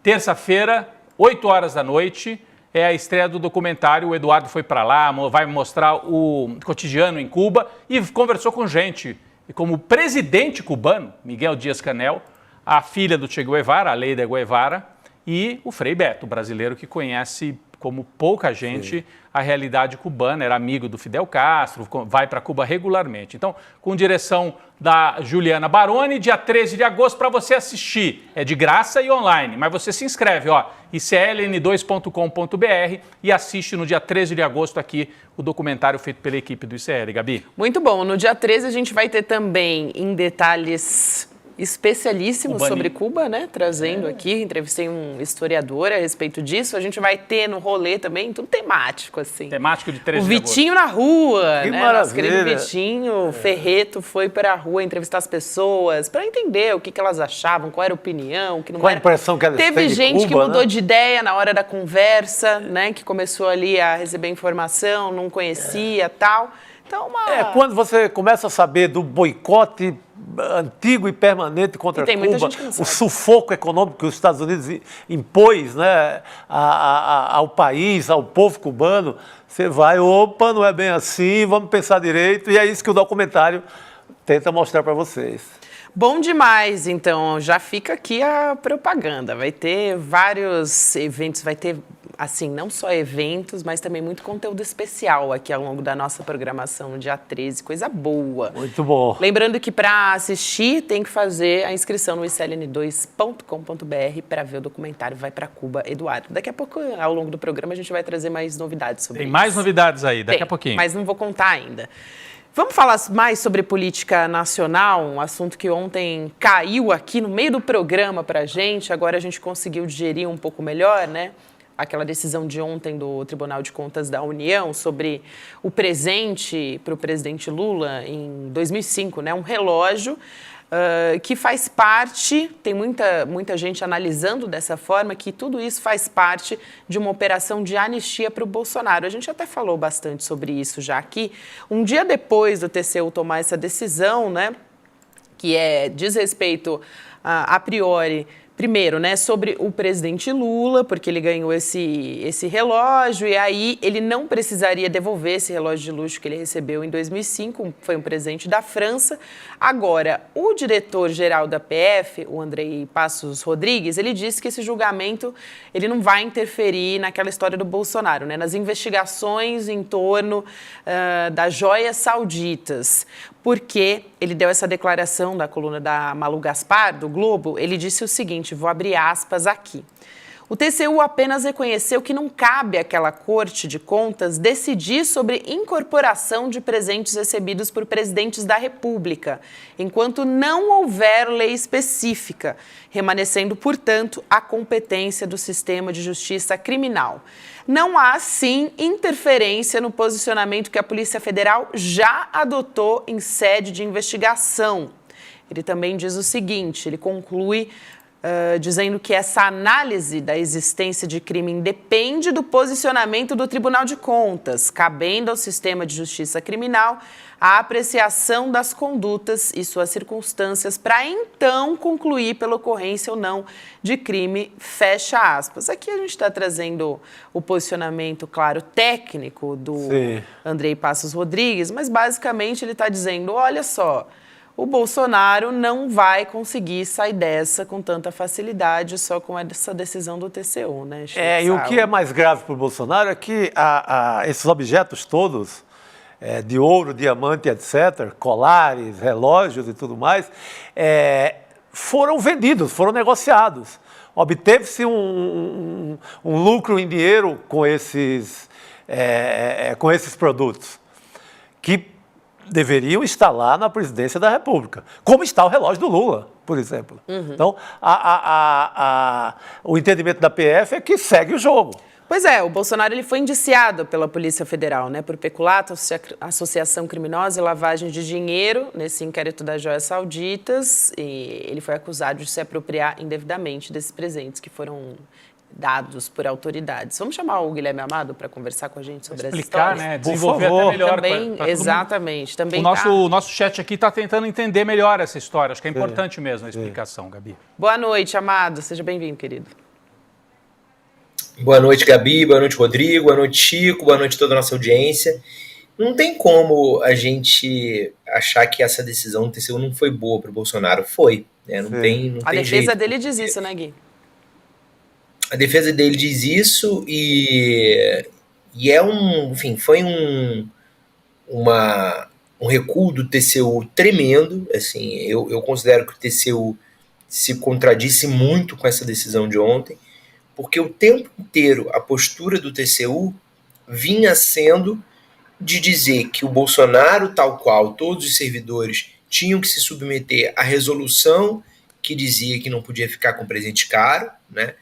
terça-feira, 8 horas da noite. É a estreia do documentário. O Eduardo foi para lá, vai mostrar o cotidiano em Cuba e conversou com gente. E como presidente cubano, Miguel Díaz-Canel, a filha do Che Guevara, a Leida Guevara, e o Frei Beto, brasileiro que conhece como pouca gente a realidade cubana, era amigo do Fidel Castro, vai para Cuba regularmente. Então, com direção da Juliana Baroni, dia 13 de agosto, para você assistir. É de graça e online, mas você se inscreve, icln2.com.br e assiste no dia 13 de agosto aqui o documentário feito pela equipe do ICL. Gabi? Muito bom. No dia 13 a gente vai ter também em detalhes especialíssimos sobre Cuba, né? Trazendo aqui, entrevistei um historiador a respeito disso. A gente vai ter no rolê também, tudo temático, assim. Temático de 13 O de agosto. Vitinho na rua, Que né? maravilha. Nosso querido Vitinho Ferreto foi para a rua entrevistar as pessoas para entender o que elas achavam, qual era a opinião, que não Qual a era. impressão que elas Teve têm de gente que Cuba, mudou né? de ideia na hora da conversa, né? Que começou ali a receber informação, não conhecia, tal. Então, Quando você começa a saber do boicote antigo e permanente contra tem muita Cuba, gente que não o sabe. sufoco econômico que os Estados Unidos impôs, né, ao país, ao povo cubano, você vai, opa, não é bem assim, vamos pensar direito, e é isso que o documentário tenta mostrar para vocês. Bom demais, então já fica aqui a propaganda. Vai ter vários eventos, vai ter, assim, não só eventos, mas também muito conteúdo especial aqui ao longo da nossa programação no dia 13, coisa boa. Muito bom. Lembrando que para assistir tem que fazer a inscrição no icln2.com.br para ver o documentário Vai para Cuba, Eduardo. Daqui a pouco, ao longo do programa, a gente vai trazer mais novidades sobre Tem isso. mais novidades aí, daqui Tem, a pouquinho. mas não vou contar ainda. Vamos falar mais sobre política nacional, um assunto que ontem caiu aqui no meio do programa para a gente, agora a gente conseguiu digerir um pouco melhor, né? Aquela decisão de ontem do Tribunal de Contas da União sobre o presente para o presidente Lula em 2005, né? Um relógio que faz parte, tem muita gente analisando dessa forma, que tudo isso faz parte de uma operação de anistia para o Bolsonaro. A gente até falou bastante sobre isso já aqui. Um dia depois do TCU tomar essa decisão, né, que diz respeito a priori, primeiro, né, sobre o presidente Lula, porque ele ganhou esse relógio e aí ele não precisaria devolver esse relógio de luxo que ele recebeu em 2005, foi um presente da França. Agora, o diretor-geral da PF, o Andrei Passos Rodrigues, ele disse que esse julgamento ele não vai interferir naquela história do Bolsonaro, né, nas investigações em torno das joias sauditas, porque ele deu essa declaração da coluna da Malu Gaspar, do Globo. Ele disse o seguinte, vou abrir aspas aqui. O TCU apenas reconheceu que não cabe àquela Corte de Contas decidir sobre incorporação de presentes recebidos por presidentes da República, enquanto não houver lei específica, remanescendo, portanto, a competência do sistema de justiça criminal. Não há, sim, interferência no posicionamento que a Polícia Federal já adotou em sede de investigação. Ele também diz o seguinte, ele conclui dizendo que essa análise da existência de crime independe do posicionamento do Tribunal de Contas, cabendo ao sistema de justiça criminal a apreciação das condutas e suas circunstâncias para então concluir pela ocorrência ou não de crime, fecha aspas. Aqui a gente está trazendo o posicionamento, claro, técnico do Andrei Passos Rodrigues, mas basicamente ele está dizendo, olha só, o Bolsonaro não vai conseguir sair dessa com tanta facilidade só com essa decisão do TCU, né, Chico? E o que é mais grave para o Bolsonaro é que esses objetos todos de ouro, diamante, etc., colares, relógios e tudo mais, foram vendidos, foram negociados. Obteve-se um lucro em dinheiro com esses produtos, que deveriam estar lá na presidência da República, como está o relógio do Lula, por exemplo. Então, o entendimento da PF é que segue o jogo. Pois é, o Bolsonaro ele foi indiciado pela Polícia Federal, né, por peculato, associação criminosa e lavagem de dinheiro nesse inquérito das joias sauditas, e ele foi acusado de se apropriar indevidamente desses presentes que foram dados por autoridades. Vamos chamar o Guilherme Amado para conversar com a gente sobre essa história? Explicar, né? Desenvolver até melhor. Também, exatamente. Também o nosso chat aqui está tentando entender melhor essa história. Acho que é importante mesmo a explicação, Gabi. Boa noite, Amado. Seja bem-vindo, querido. Boa noite, Gabi. Boa noite, Rodrigo. Boa noite, Chico. Boa noite a toda a nossa audiência. Não tem como a gente achar que essa decisão do TCU não foi boa para o Bolsonaro. Foi. Né? Não tem a defesa jeito. Dele diz isso, né, Gui? A defesa dele diz isso e foi um recuo do TCU tremendo. Assim, eu considero que o TCU se contradisse muito com essa decisão de ontem, porque o tempo inteiro a postura do TCU vinha sendo de dizer que o Bolsonaro, tal qual todos os servidores, tinham que se submeter à resolução que dizia que não podia ficar com presente caro, né?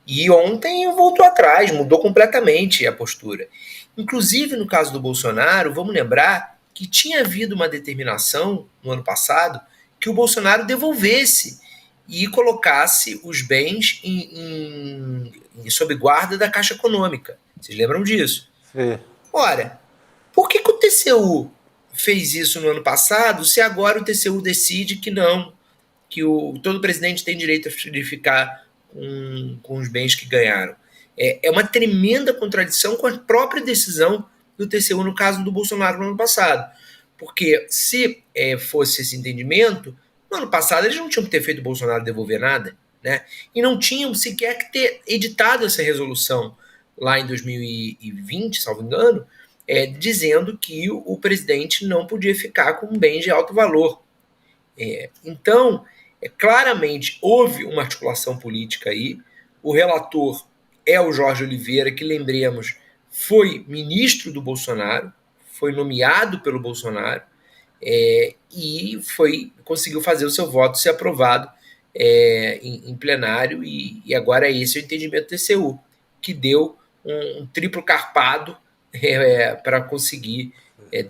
E ontem voltou atrás, mudou completamente a postura. Inclusive, no caso do Bolsonaro, vamos lembrar que tinha havido uma determinação no ano passado que o Bolsonaro devolvesse e colocasse os bens sob guarda da Caixa Econômica. Vocês lembram disso? Sim. Ora, por que o TCU fez isso no ano passado se agora o TCU decide que não, que todo presidente tem direito de ficar com os bens que ganharam? É uma tremenda contradição com a própria decisão do TCU no caso do Bolsonaro no ano passado. Porque se fosse esse entendimento, no ano passado eles não tinham que ter feito o Bolsonaro devolver nada, né? E não tinham sequer que ter editado essa resolução lá em 2020, salvo engano, dizendo que o presidente não podia ficar com bens de alto valor. Então, claramente houve uma articulação política aí. O relator é o Jorge Oliveira, que, lembremos, foi ministro do Bolsonaro, foi nomeado pelo Bolsonaro, e conseguiu fazer o seu voto ser aprovado em plenário, e agora esse é o entendimento do TCU, que deu um triplo carpado para conseguir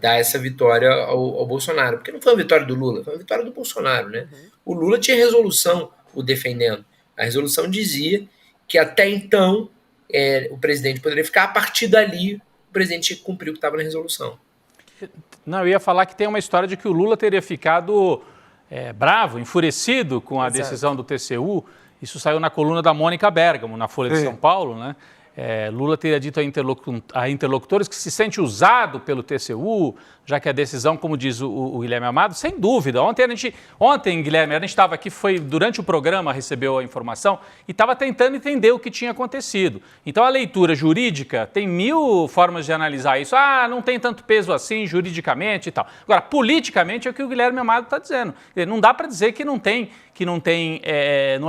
dar essa vitória ao Bolsonaro. Porque não foi uma vitória do Lula, foi uma vitória do Bolsonaro, né? O Lula tinha resolução o defendendo. A resolução dizia que até então o presidente poderia ficar, a partir dali o presidente tinha que cumprir o que estava na resolução. Não, eu ia falar que tem uma história de que o Lula teria ficado bravo, enfurecido com a decisão do TCU. Isso saiu na coluna da Mônica Bergamo, na Folha de São Paulo, né? Lula teria dito a interlocutores que se sente usado pelo TCU, já que a decisão, como diz o Guilherme Amado, sem dúvida. Ontem, Guilherme, a gente estava aqui, foi durante o programa, recebeu a informação e estava tentando entender o que tinha acontecido. Então, a leitura jurídica tem 1000 formas de analisar isso. Não tem tanto peso assim juridicamente e tal. Agora, politicamente é o que o Guilherme Amado está dizendo. Não dá para dizer que não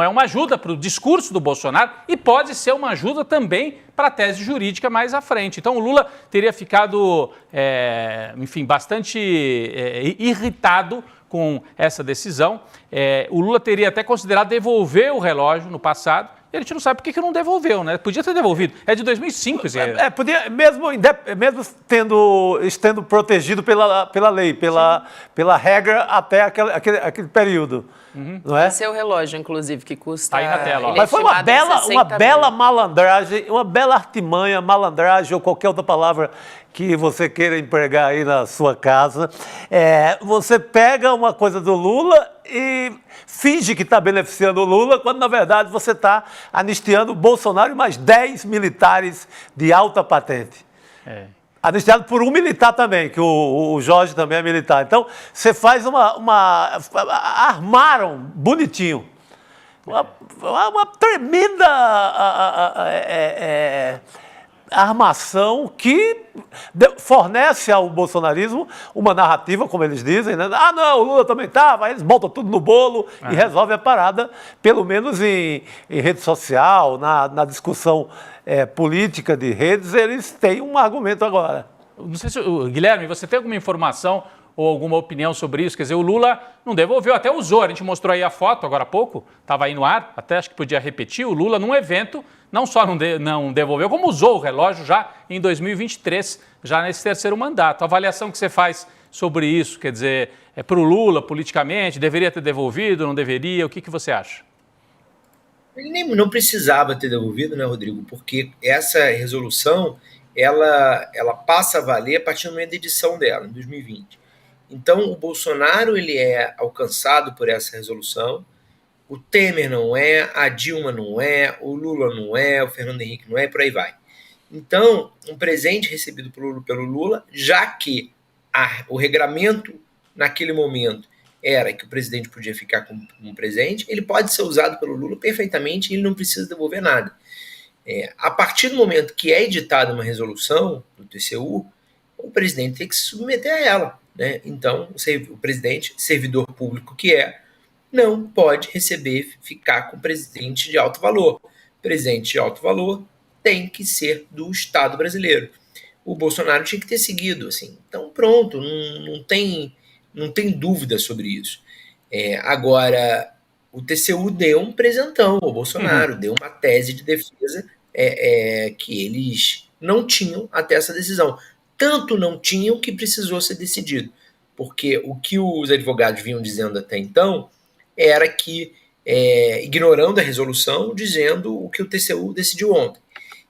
é uma ajuda para o discurso do Bolsonaro e pode ser uma ajuda também para a tese jurídica mais à frente. Então, o Lula teria ficado, bastante irritado com essa decisão. O Lula teria até considerado devolver o relógio no passado. E a gente não sabe por que não devolveu, né? Podia ter devolvido. É de 2005. Podia, mesmo estando protegido pela lei, pela regra até aquele período. Não é? Esse é o relógio, inclusive, que custa... Aí na tela, ó. Mas foi uma bela malandragem, uma bela artimanha, malandragem ou qualquer outra palavra que você queira empregar aí na sua casa. Você pega uma coisa do Lula e finge que está beneficiando o Lula, quando na verdade você está anistiando o Bolsonaro e mais 10 militares de alta patente. Anistiado por um militar também, que o Jorge também é militar. Então, você faz armaram bonitinho. Uma tremenda armação que fornece ao bolsonarismo uma narrativa, como eles dizem, né? Ah, não, o Lula também estava, eles botam tudo no bolo e resolve a parada, pelo menos em rede social, na discussão política de redes, eles têm um argumento agora. Não sei se, Guilherme, você tem alguma informação ou alguma opinião sobre isso? Quer dizer, o Lula não devolveu, até usou, a gente mostrou aí a foto agora há pouco, estava aí no ar, até acho que podia repetir, o Lula num evento não só não devolveu, como usou o relógio já em 2023, já nesse terceiro mandato. A avaliação que você faz sobre isso, quer dizer, para o Lula politicamente, deveria ter devolvido, não deveria, o que você acha? Ele nem não precisava ter devolvido, né, Rodrigo? Porque essa resolução, ela passa a valer a partir do momento da edição dela, em 2020. Então, o Bolsonaro ele é alcançado por essa resolução, o Temer não é, a Dilma não é, o Lula não é, o Fernando Henrique não é, por aí vai. Então, um presente recebido pelo Lula, já que o regramento naquele momento era que o presidente podia ficar com um presente, ele pode ser usado pelo Lula perfeitamente e ele não precisa devolver nada. A partir do momento que é editada uma resolução do TCU, o presidente tem que se submeter a ela, né? Então, o presidente, servidor público que não pode ficar com presente de alto valor. Presente de alto valor tem que ser do Estado brasileiro. O Bolsonaro tinha que ter seguido, assim. Então, pronto, não tem dúvida sobre isso. Agora, o TCU deu um presentão ao Bolsonaro, deu uma tese de defesa que eles não tinham até essa decisão. Tanto não tinham que precisou ser decidido. Porque o que os advogados vinham dizendo até então era que, ignorando a resolução, dizendo o que o TCU decidiu ontem.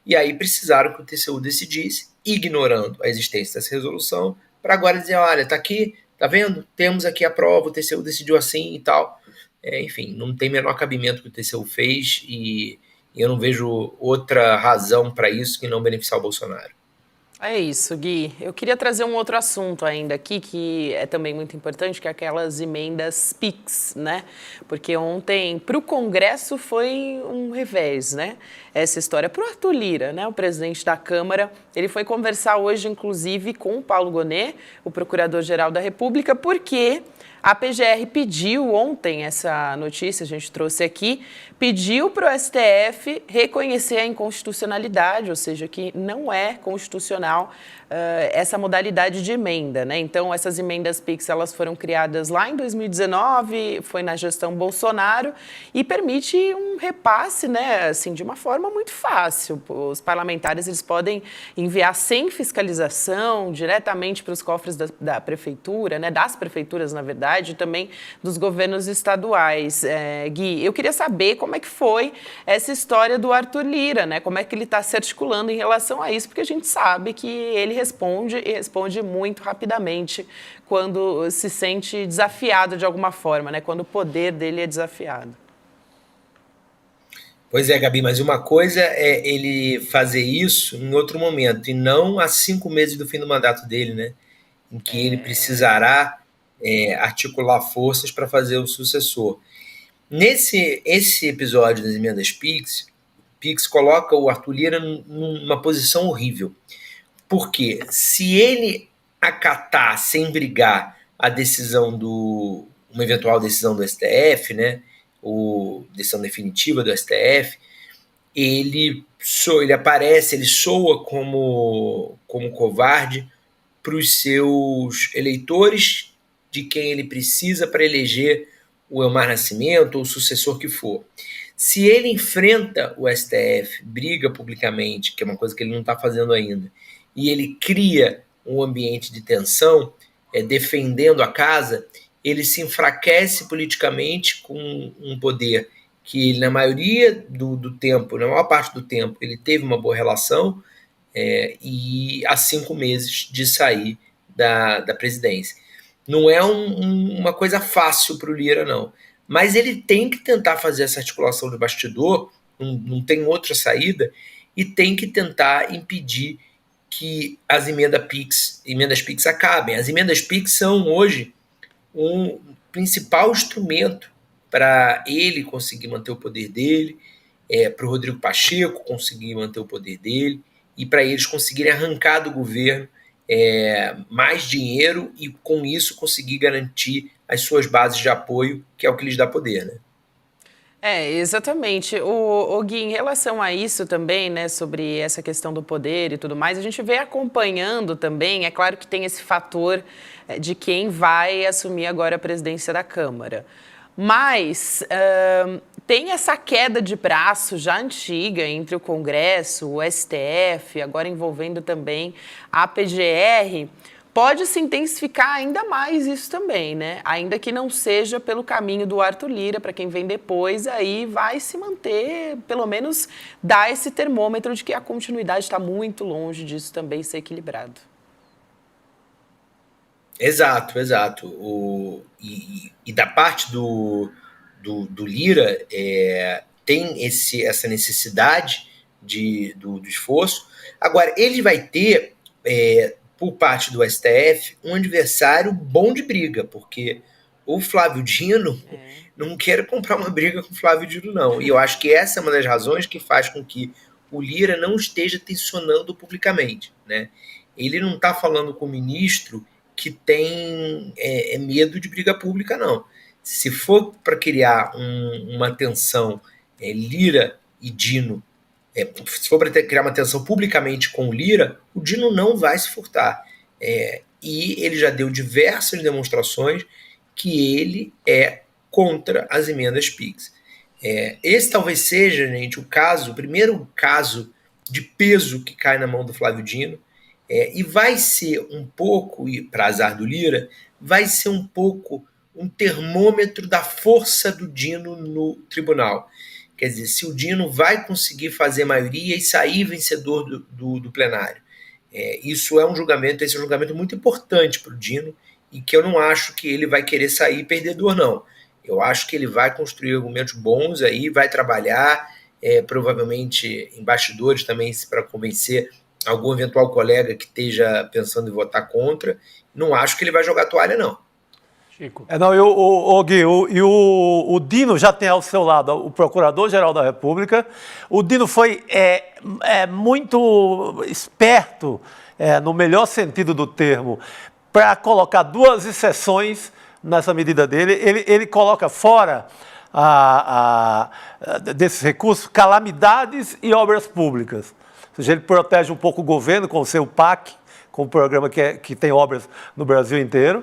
E aí precisaram que o TCU decidisse, ignorando a existência dessa resolução, para agora dizer, olha, tá aqui, tá vendo? Temos aqui a prova, o TCU decidiu assim e tal. Enfim, não tem menor cabimento que o TCU fez e eu não vejo outra razão para isso que não beneficiar o Bolsonaro. É isso, Gui. Eu queria trazer um outro assunto ainda aqui, que é também muito importante, que é aquelas emendas PIX, né? Porque ontem, para o Congresso, foi um revés, né? Essa história. Para o Arthur Lira, né? O presidente da Câmara, ele foi conversar hoje, inclusive, com o Paulo Gonet, o Procurador-Geral da República, porque a PGR pediu ontem, essa notícia a gente trouxe aqui, pediu para o STF reconhecer a inconstitucionalidade, ou seja, que não é constitucional essa modalidade de emenda, né? Então, essas emendas PIX, elas foram criadas lá em 2019, foi na gestão Bolsonaro, e permite um repasse, né, assim, de uma forma muito fácil. Os parlamentares, eles podem enviar sem fiscalização diretamente para os cofres da prefeitura, né, das prefeituras, na verdade, e também dos governos estaduais. Gui, eu queria saber como é que foi essa história do Arthur Lira, né? Como é que ele está se articulando em relação a isso, porque a gente sabe que ele responde muito rapidamente quando se sente desafiado de alguma forma, né? Quando o poder dele é desafiado. Pois é, Gabi, mas uma coisa é ele fazer isso em outro momento, e não há 5 meses do fim do mandato dele, né? Em que ele precisará articular forças para fazer o sucessor. Esse episódio das emendas PIX coloca o Arthur Lira numa posição horrível. Porque se ele acatar sem brigar a decisão uma eventual decisão do STF, né, ou decisão definitiva do STF, ele aparece, ele soa como covarde para os seus eleitores, de quem ele precisa para eleger o Elmar Nascimento ou o sucessor que for. Se ele enfrenta o STF, briga publicamente, que é uma coisa que ele não está fazendo ainda, e ele cria um ambiente de tensão, defendendo a casa, ele se enfraquece politicamente com um poder que, na maioria do tempo, na maior parte do tempo, ele teve uma boa relação, e há 5 meses de sair da presidência. Não é uma coisa fácil para o Lira, não. Mas ele tem que tentar fazer essa articulação de bastidor, não tem outra saída, e tem que tentar impedir que as emendas PIX acabem. As emendas PIX são hoje um principal instrumento para ele conseguir manter o poder dele, para o Rodrigo Pacheco conseguir manter o poder dele, e para eles conseguirem arrancar do governo mais dinheiro e, com isso, conseguir garantir as suas bases de apoio, que é o que lhes dá poder, né? Exatamente. O Gui, em relação a isso também, né, sobre essa questão do poder e tudo mais, a gente vem acompanhando também, é claro que tem esse fator de quem vai assumir agora a presidência da Câmara. Mas tem essa queda de braço já antiga entre o Congresso, o STF, agora envolvendo também a PGR. Pode se intensificar ainda mais isso também, né? Ainda que não seja pelo caminho do Arthur Lira, para quem vem depois, aí vai se manter, pelo menos dar esse termômetro de que a continuidade está muito longe disso também ser equilibrado. Exato. E da parte do Lira, tem essa necessidade do esforço. Agora, ele vai ter, por parte do STF, um adversário bom de briga, porque o Flávio Dino não quer comprar uma briga com o Flávio Dino, não. E eu acho que essa é uma das razões que faz com que o Lira não esteja tensionando publicamente, né? Ele não está falando com o ministro que tem medo de briga pública, não. Se for para criar uma tensão Lira e Dino, se for para criar uma tensão publicamente com o Lira, o Dino não vai se furtar. E ele já deu diversas demonstrações que ele é contra as emendas PIX. Esse talvez seja, gente, o primeiro caso de peso que cai na mão do Flávio Dino, e vai ser um pouco, para azar do Lira, vai ser um pouco um termômetro da força do Dino no tribunal. Quer dizer, se o Dino vai conseguir fazer maioria e sair vencedor do plenário. Esse é um julgamento muito importante para o Dino, e que eu não acho que ele vai querer sair perdedor, não. Eu acho que ele vai construir argumentos bons aí, vai trabalhar, provavelmente em bastidores também, para convencer algum eventual colega que esteja pensando em votar contra. Não acho que ele vai jogar toalha, não. Chico. Gui, o Dino já tem ao seu lado o Procurador-Geral da República. O Dino foi muito esperto, no melhor sentido do termo, para colocar duas exceções nessa medida dele. Ele coloca fora desses recursos calamidades e obras públicas. Ou seja, ele protege um pouco o governo com o seu PAC, com o programa que tem obras no Brasil inteiro,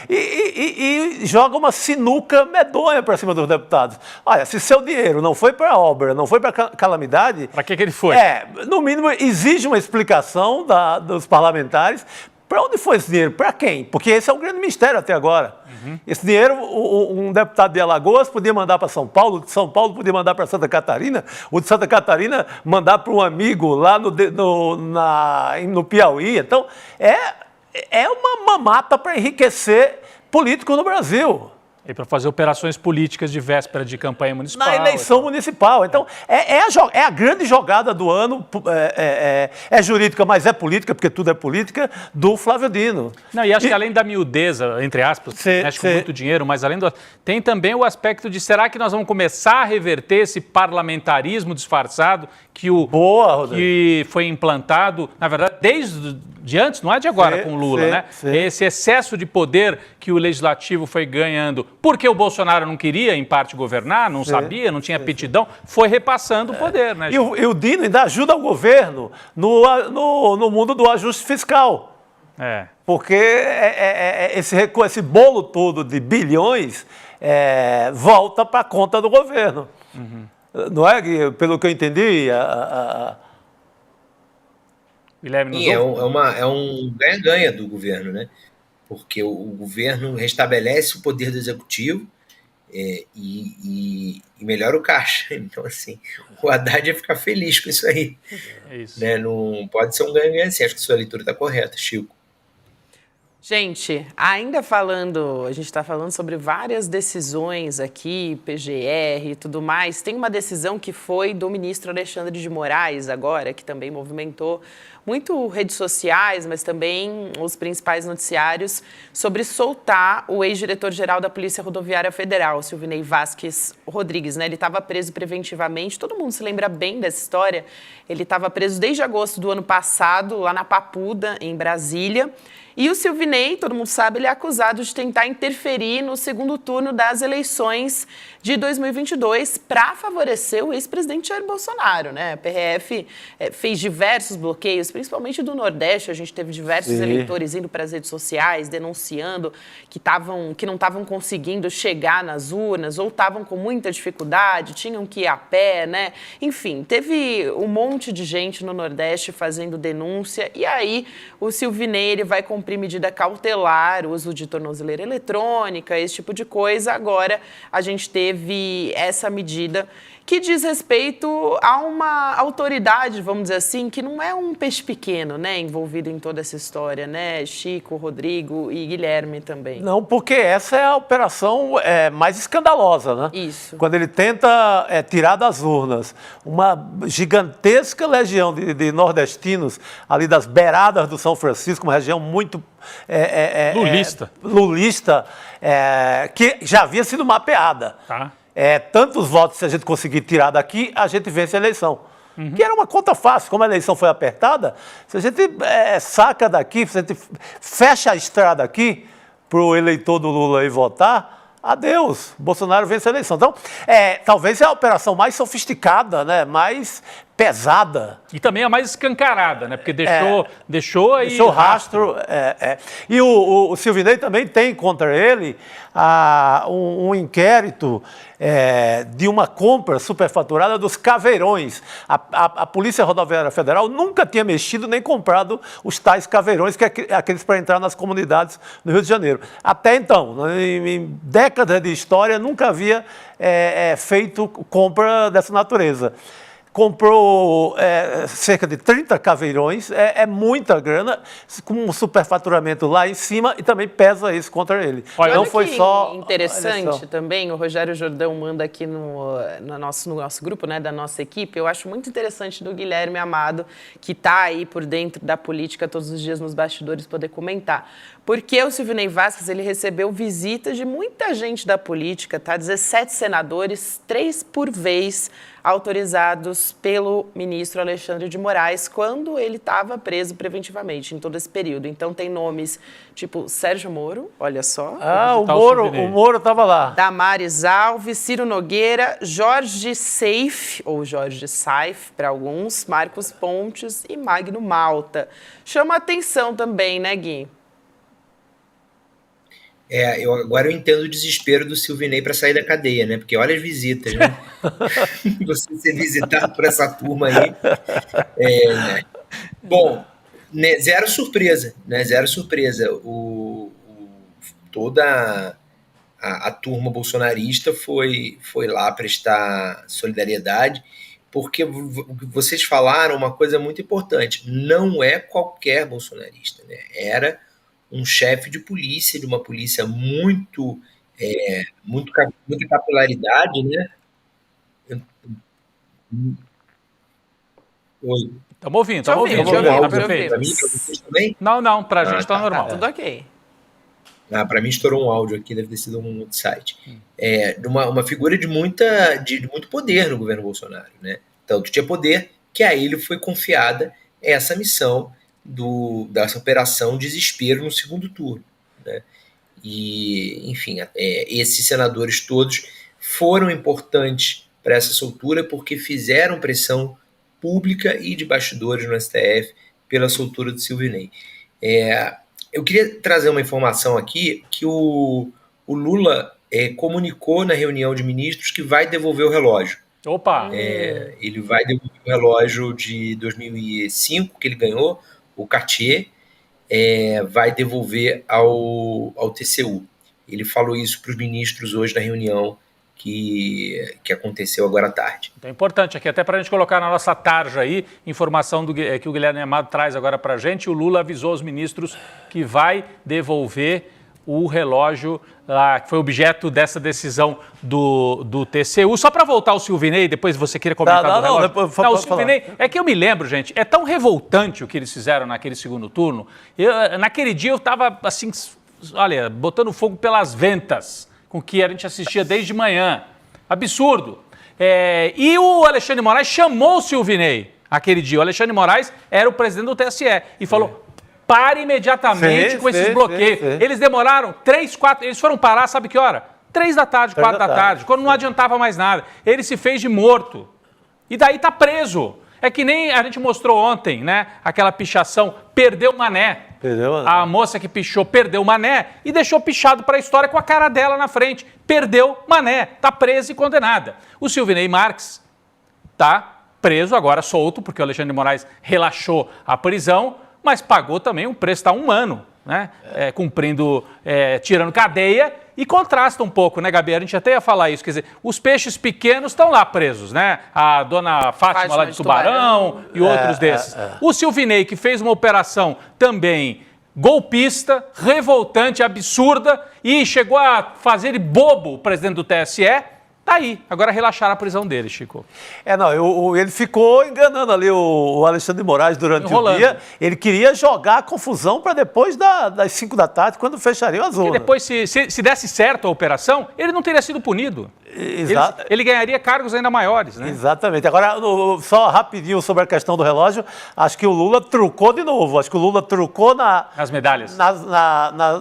e joga uma sinuca medonha para cima dos deputados. Olha, se seu dinheiro não foi para obra, não foi para calamidade... Para que ele foi? No mínimo, exige uma explicação dos parlamentares. Para onde foi esse dinheiro? Para quem? Porque esse é um grande mistério até agora. Uhum. Esse dinheiro, um deputado de Alagoas podia mandar para São Paulo, de São Paulo podia mandar para Santa Catarina, o de Santa Catarina mandar para um amigo lá no Piauí. Então, é uma mamata para enriquecer político no Brasil. E para fazer operações políticas de véspera de campanha municipal. Na eleição municipal. Então, é a grande jogada do ano, é jurídica, mas é política, porque tudo é política, do Flávio Dino. Não, e acho que além da miudeza, entre aspas, mexe com muito dinheiro, mas além tem também o aspecto de, será que nós vamos começar a reverter esse parlamentarismo disfarçado que foi implantado, na verdade, desde antes, não é de agora com o Lula, né? Esse excesso de poder que o Legislativo foi ganhando, porque o Bolsonaro não queria, em parte, governar, não sabia, não tinha aptidão, foi repassando o poder, né? E o Dino ainda ajuda o governo no mundo do ajuste fiscal. Porque esse bolo todo de bilhões volta para a conta do governo. Uhum. Não é, Gui? Pelo que eu entendi, é um ganha-ganha do governo, né? Porque o governo restabelece o poder do executivo e melhora o caixa. Então, assim, o Haddad ia ficar feliz com isso aí. É isso. Né? Não pode ser um ganha-ganha assim. Acho que sua leitura está correta, Chico. Gente, ainda falando, a gente está falando sobre várias decisões aqui, PGR e tudo mais. Tem uma decisão que foi do ministro Alexandre de Moraes agora, que também movimentou muito redes sociais, mas também os principais noticiários, sobre soltar o ex-diretor-geral da Polícia Rodoviária Federal, Silvinei Vasquez Rodrigues, né? Ele estava preso preventivamente, todo mundo se lembra bem dessa história. Ele estava preso desde agosto do ano passado, lá na Papuda, em Brasília. E o Silvinei, todo mundo sabe, ele é acusado de tentar interferir no segundo turno das eleições de 2022 para favorecer o ex-presidente Jair Bolsonaro, né? A PRF fez diversos bloqueios, principalmente do Nordeste. A gente teve diversos eleitores indo para as redes sociais, denunciando que não estavam conseguindo chegar nas urnas ou estavam com muita dificuldade, tinham que ir a pé, né? Enfim, teve um monte de gente no Nordeste fazendo denúncia. E aí o Silvinei, ele vai cumprir medida cautelar, uso de tornozeleira eletrônica, esse tipo de coisa. Agora a gente teve essa medida que diz respeito a uma autoridade, vamos dizer assim, que não é um peixe pequeno, né, envolvido em toda essa história, né, Chico, Rodrigo e Guilherme também. Não, porque essa é a operação mais escandalosa, né? Isso. Quando ele tenta tirar das urnas uma gigantesca legião de nordestinos ali das beiradas do São Francisco, uma região muito lulista, que já havia sido mapeada. Tá. Tantos votos, se a gente conseguir tirar daqui, a gente vence a eleição. Que era uma conta fácil, como a eleição foi apertada, se a gente saca daqui, se a gente fecha a estrada aqui para o eleitor do Lula ir votar, adeus, Bolsonaro vence a eleição. Então, talvez é a operação mais sofisticada, né, mais pesada. E também a mais escancarada, né? Porque deixou aí Deixou rastro. E o Silvinei também tem contra ele um inquérito de uma compra superfaturada dos caveirões. A Polícia Rodoviária Federal nunca tinha mexido nem comprado os tais caveirões, que é aqueles para entrar nas comunidades do Rio de Janeiro. Até então, em décadas de história, nunca havia feito compra dessa natureza. Comprou cerca de 30 caveirões, muita grana, com um superfaturamento lá em cima, e também pesa isso contra ele. Olha, não foi só interessante também, o Rogério Jordão manda aqui no nosso grupo, né, da nossa equipe. Eu acho muito interessante do Guilherme Amado, que está aí por dentro da política todos os dias nos bastidores, poder comentar. Porque o Silvinei Vasquez, ele recebeu visitas de muita gente da política, tá? 17 senadores, 3 por vez, autorizados pelo ministro Alexandre de Moraes, quando ele estava preso preventivamente, em todo esse período. Então, tem nomes tipo Sérgio Moro, olha só. O Moro estava lá. Damares Alves, Ciro Nogueira, Jorge Seif, ou Jorge Saif, para alguns, Marcos Pontes e Magno Malta. Chama atenção também, né, Gui? Agora eu entendo o desespero do Silvinei para sair da cadeia, né? Porque olha as visitas, né? Você ser visitado por essa turma aí. Bom, né, zero surpresa, né? Zero surpresa. Toda a turma bolsonarista foi lá prestar solidariedade, porque vocês falaram uma coisa muito importante. Não é qualquer bolsonarista, né? Era um chefe de polícia, de uma polícia muita capilaridade, né? Oi. Estamos ouvindo. Tá perfeito. Para mim, para vocês também? Não, para a gente está normal. Tá tudo ok. Para mim estourou um áudio aqui, deve ter sido um outro site. Uma figura de muito poder no governo Bolsonaro, né? Tanto tinha poder que a ele foi confiada essa missão dessa operação desespero no segundo turno, né? E, enfim, esses senadores todos foram importantes para essa soltura porque fizeram pressão pública e de bastidores no STF pela soltura do Silvinei. Eu queria trazer uma informação aqui que o Lula comunicou na reunião de ministros que vai devolver o relógio. Opa! Ele vai devolver o relógio de 2005 que ele ganhou, o Cartier, vai devolver ao TCU. Ele falou isso para os ministros hoje na reunião que aconteceu agora à tarde. Então é importante aqui, até para a gente colocar na nossa tarja aí, informação que o Guilherme Amado traz agora para a gente. O Lula avisou os ministros que vai devolver o relógio que foi objeto dessa decisão do TCU. Só para voltar ao Silvinei, depois você queria comentar do relógio. Não, o Silvinei, é que eu me lembro, gente, é tão revoltante o que eles fizeram naquele segundo turno. Naquele dia eu estava, assim, olha, botando fogo pelas ventas com o que a gente assistia desde manhã. Absurdo. E o Alexandre de Moraes chamou o Silvinei aquele dia. O Alexandre de Moraes era o presidente do TSE e falou... Pare imediatamente com esses bloqueios. Eles demoraram 3, 4... Eles foram parar, sabe que hora? 3 da tarde, 4 da tarde, quando não adiantava mais nada. Ele se fez de morto. E daí tá preso. É que nem a gente mostrou ontem, né? Aquela pichação, perdeu o Mané. A moça que pichou perdeu o Mané e deixou pichado para a história com a cara dela na frente. Perdeu Mané, tá presa e condenada. O Silvinei Marques tá preso, agora solto, porque o Alexandre de Moraes relaxou a prisão, mas pagou também um preço, está 1 ano, né? Cumprindo, tirando cadeia, e contrasta um pouco, né, Gabi? A gente até ia falar isso, quer dizer, os peixes pequenos estão lá presos, né? A dona Fátima lá de Tubarão e outros desses. O Silvinei, que fez uma operação também golpista, revoltante, absurda, e chegou a fazer ele bobo o presidente do TSE, tá aí. Agora relaxaram a prisão dele, Chico. Ele ficou enganando ali o Alexandre de Moraes durante o dia. Ele queria jogar a confusão para depois das 5 da tarde, quando fechariam as urnas. E depois, se desse certo a operação, ele não teria sido punido. Exato. Ele ganharia cargos ainda maiores, né? Exatamente. Agora, só rapidinho sobre a questão do relógio, acho que o Lula trucou de novo. Acho que o Lula trucou nas medalhas.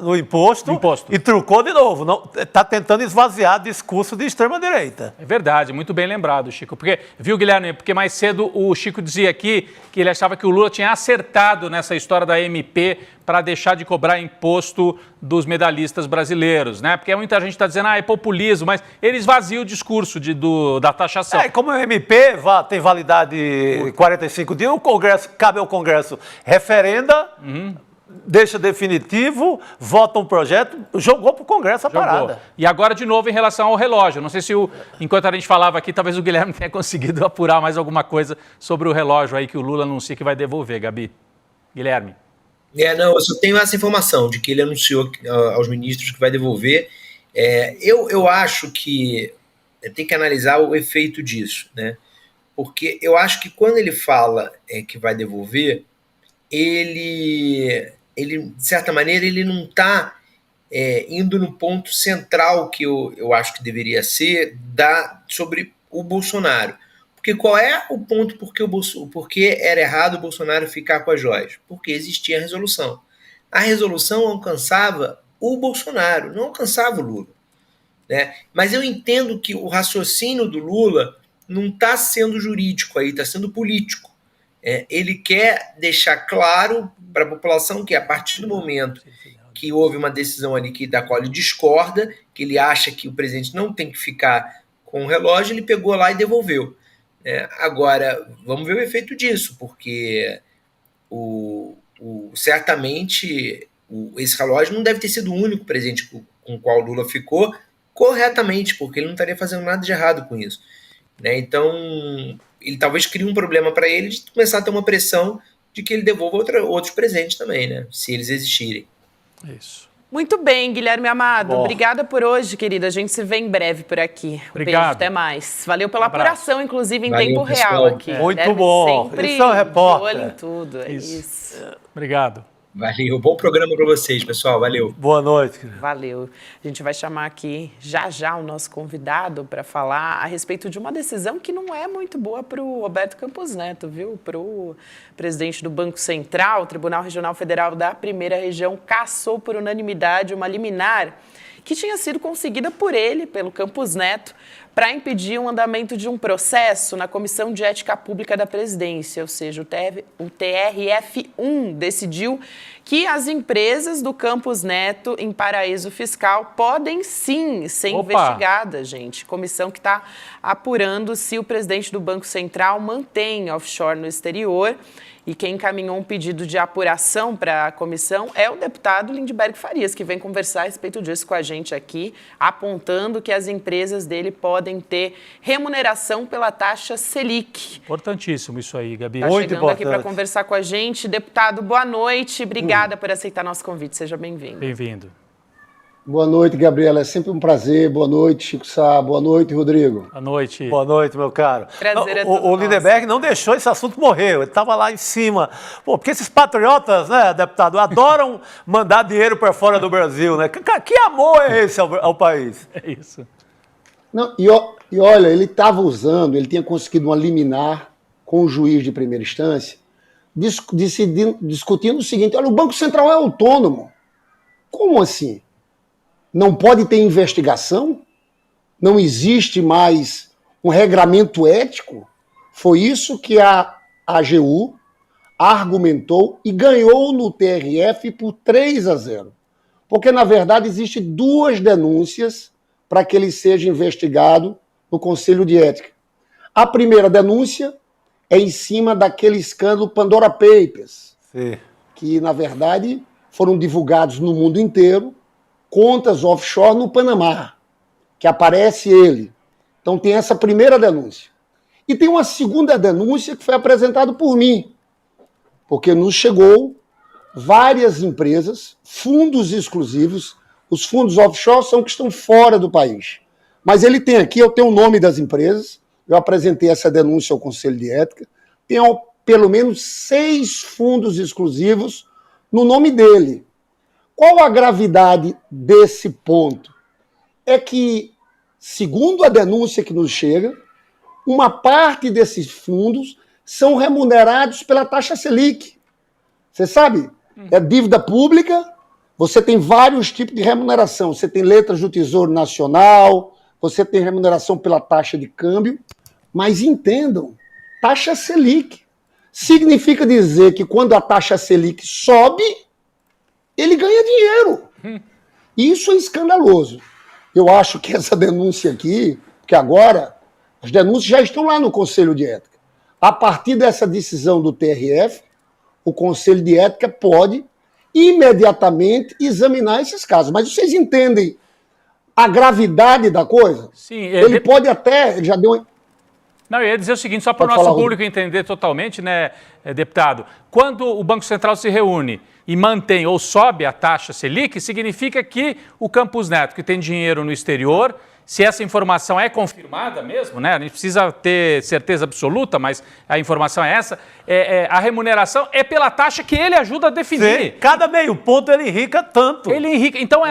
No imposto. E trucou de novo. Está tentando esvaziar discurso de extrema-direita. É verdade, muito bem lembrado, Chico. Porque, viu, Guilherme, porque mais cedo o Chico dizia aqui que ele achava que o Lula tinha acertado nessa história da MP para deixar de cobrar imposto dos medalhistas brasileiros, né? Porque muita gente está dizendo, é populismo, mas ele esvazia o discurso da taxação. Como o MP tem validade 45 dias, cabe ao Congresso referenda, deixa definitivo, vota um projeto, jogou para o Congresso a parada. E agora, de novo, em relação ao relógio. Não sei se, enquanto a gente falava aqui, talvez o Guilherme tenha conseguido apurar mais alguma coisa sobre o relógio aí que o Lula anuncia que vai devolver, Gabi. Guilherme. Eu só tenho essa informação de que ele anunciou aos ministros que vai devolver. Eu acho que tem que analisar o efeito disso, né? Porque eu acho que quando ele fala que vai devolver, ele de certa maneira, ele não está indo no ponto central que eu acho que deveria ser sobre o Bolsonaro. Porque qual é o ponto porque era errado o Bolsonaro ficar com as joias? Porque existia a resolução. A resolução alcançava o Bolsonaro, não alcançava o Lula. Né? Mas eu entendo que o raciocínio do Lula não está sendo jurídico aí, está sendo político. Ele quer deixar claro para a população que a partir do momento que houve uma decisão ali da qual ele discorda, que ele acha que o presidente não tem que ficar com o relógio, ele pegou lá e devolveu. Agora, vamos ver o efeito disso, porque certamente esse relógio não deve ter sido o único presente com o qual o Lula ficou corretamente, porque ele não estaria fazendo nada de errado com isso. Então, ele talvez crie um problema para ele de começar a ter uma pressão de que ele devolva outros presentes também, né? Se eles existirem. Isso. Muito bem, Guilherme Amado. Obrigada por hoje, querida. A gente se vê em breve por aqui. Obrigado. Beijo, até mais. Valeu pela apuração, inclusive, em tempo pessoal. real aqui. Muito bom. Sempre Isso é um repórter. de olho em tudo. É isso. Obrigado. Valeu. Bom programa para vocês, pessoal. Valeu. Boa noite. Valeu. A gente vai chamar aqui já o nosso convidado para falar a respeito de uma decisão que não é muito boa para o Roberto Campos Neto, viu? Para o presidente do Banco Central, o Tribunal Regional Federal da Primeira Região cassou por unanimidade uma liminar que tinha sido conseguida por ele, pelo Campos Neto, para impedir o andamento de um processo na Comissão de Ética Pública da Presidência, ou seja, o TRF1 decidiu que as empresas do Campos Neto em paraíso fiscal podem sim ser investigadas, gente. Comissão que está apurando se o presidente do Banco Central mantém offshore no exterior E quem encaminhou um pedido de apuração para a comissão é o deputado Lindbergh Farias, que vem conversar a respeito disso com a gente aqui, apontando que as empresas dele podem ter remuneração pela taxa Selic. Importantíssimo isso aí, Gabi. Está Muito chegando aqui para importante. conversar com a gente. Deputado, boa noite. Obrigada por aceitar nosso convite. Seja bem-vindo. Bem-vindo. Boa noite, Gabriela. É sempre um prazer. Boa noite, Chico Sá. Boa noite, Rodrigo. Boa noite. Boa noite, meu caro. Prazer é Não, todo o nosso. Lindbergh não deixou esse assunto morrer, ele estava lá em cima. Pô, porque esses patriotas, né, deputado, adoram mandar dinheiro para fora do Brasil, né? Que amor é esse ao país? É isso. Não, e olha, ele estava usando, ele tinha conseguido uma liminar com o juiz de primeira instância, discutindo o seguinte: olha, o Banco Central é autônomo. Como assim? Não pode ter investigação? Não existe mais um regramento ético? Foi isso que a AGU argumentou e ganhou no TRF por 3-0. Porque, na verdade, existem 2 denúncias para que ele seja investigado no Conselho de Ética. A primeira denúncia é em cima daquele escândalo Pandora Papers, Sim. que, na verdade, foram divulgados no mundo inteiro, contas offshore no Panamá, que aparece ele. Então tem essa primeira denúncia. E tem uma segunda denúncia que foi apresentada por mim, porque nos chegou várias empresas, fundos exclusivos. Os fundos offshore são que estão fora do país. Mas ele tem aqui, eu tenho o nome das empresas, eu apresentei essa denúncia ao Conselho de Ética, tem pelo menos 6 fundos exclusivos no nome dele. Qual a gravidade desse ponto? É que, segundo a denúncia que nos chega, uma parte desses fundos são remunerados pela taxa Selic. Você sabe? É dívida pública, você tem vários tipos de remuneração. Você tem letras do Tesouro Nacional, você tem remuneração pela taxa de câmbio, mas entendam, taxa Selic significa dizer que quando a taxa Selic sobe, ele ganha dinheiro. Isso é escandaloso. Eu acho que essa denúncia aqui, porque agora as denúncias já estão lá no Conselho de Ética. A partir dessa decisão do TRF, o Conselho de Ética pode imediatamente examinar esses casos. Mas vocês entendem a gravidade da coisa? Sim, Ele pode até, ele já deu... Não, eu ia dizer o seguinte, só para o Pode nosso falar, público entender totalmente, né, deputado? Quando o Banco Central se reúne e mantém ou sobe a taxa Selic, significa que o Campos Neto, que tem dinheiro no exterior, se essa informação é confirmada mesmo, né? A gente precisa ter certeza absoluta, mas a informação é essa, a remuneração é pela taxa que ele ajuda a definir. Sim. Cada meio ponto ele enrica tanto. Ele enriquece. Então,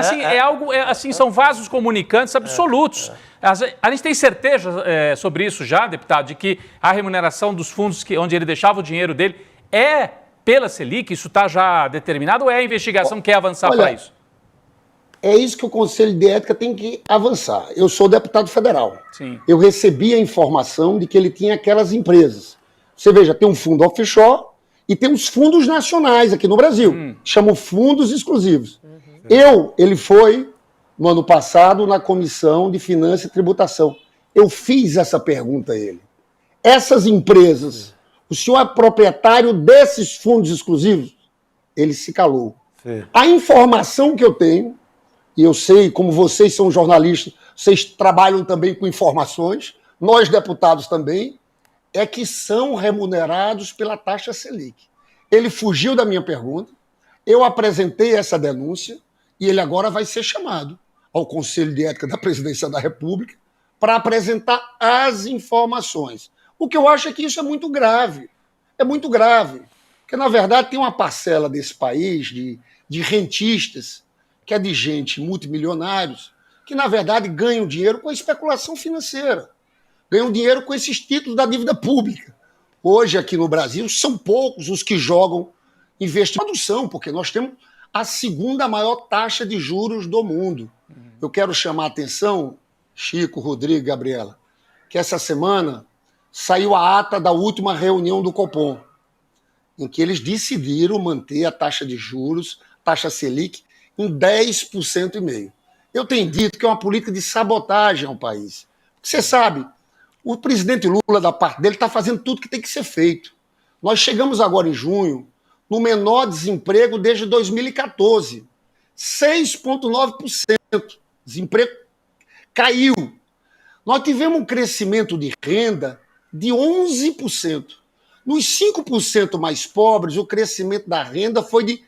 assim, são vasos comunicantes absolutos. A gente tem certeza sobre isso já, deputado, de que a remuneração dos fundos onde ele deixava o dinheiro dele é pela Selic? Isso está já determinado ou é a investigação que quer avançar para isso? É isso que o Conselho de Ética tem que avançar. Eu sou deputado federal. Sim. Eu recebi a informação de que ele tinha aquelas empresas. Você veja, tem um fundo offshore e tem os fundos nacionais aqui no Brasil. Chamam fundos exclusivos. Ele foi, no ano passado, na Comissão de Finanças e Tributação. Eu fiz essa pergunta a ele. Essas empresas, o senhor é proprietário desses fundos exclusivos? Ele se calou. Sim. A informação que eu tenho, e eu sei, como vocês são jornalistas, vocês trabalham também com informações, nós deputados também, é que são remunerados pela taxa Selic. Ele fugiu da minha pergunta, eu apresentei essa denúncia e ele agora vai ser chamado ao Conselho de Ética da Presidência da República para apresentar as informações. O que eu acho é que isso é muito grave. É muito grave. Porque, na verdade, tem uma parcela desse país de rentistas, que é de gente multimilionários, que, na verdade, ganham dinheiro com a especulação financeira. Ganham dinheiro com esses títulos da dívida pública. Hoje, aqui no Brasil, são poucos os que jogam investimento. São, porque nós temos a segunda maior taxa de juros do mundo. Eu quero chamar a atenção, Chico, Rodrigo, Gabriela, que essa semana saiu a ata da última reunião do Copom, em que eles decidiram manter a taxa de juros, taxa Selic, em 10,5%. Eu tenho dito que é uma política de sabotagem ao país. Você sabe, o presidente Lula, da parte dele, está fazendo tudo que tem que ser feito. Nós chegamos agora em junho no menor desemprego desde 2014. 6,9%. Desemprego caiu. Nós tivemos um crescimento de renda de 11%. Nos 5% mais pobres, o crescimento da renda foi de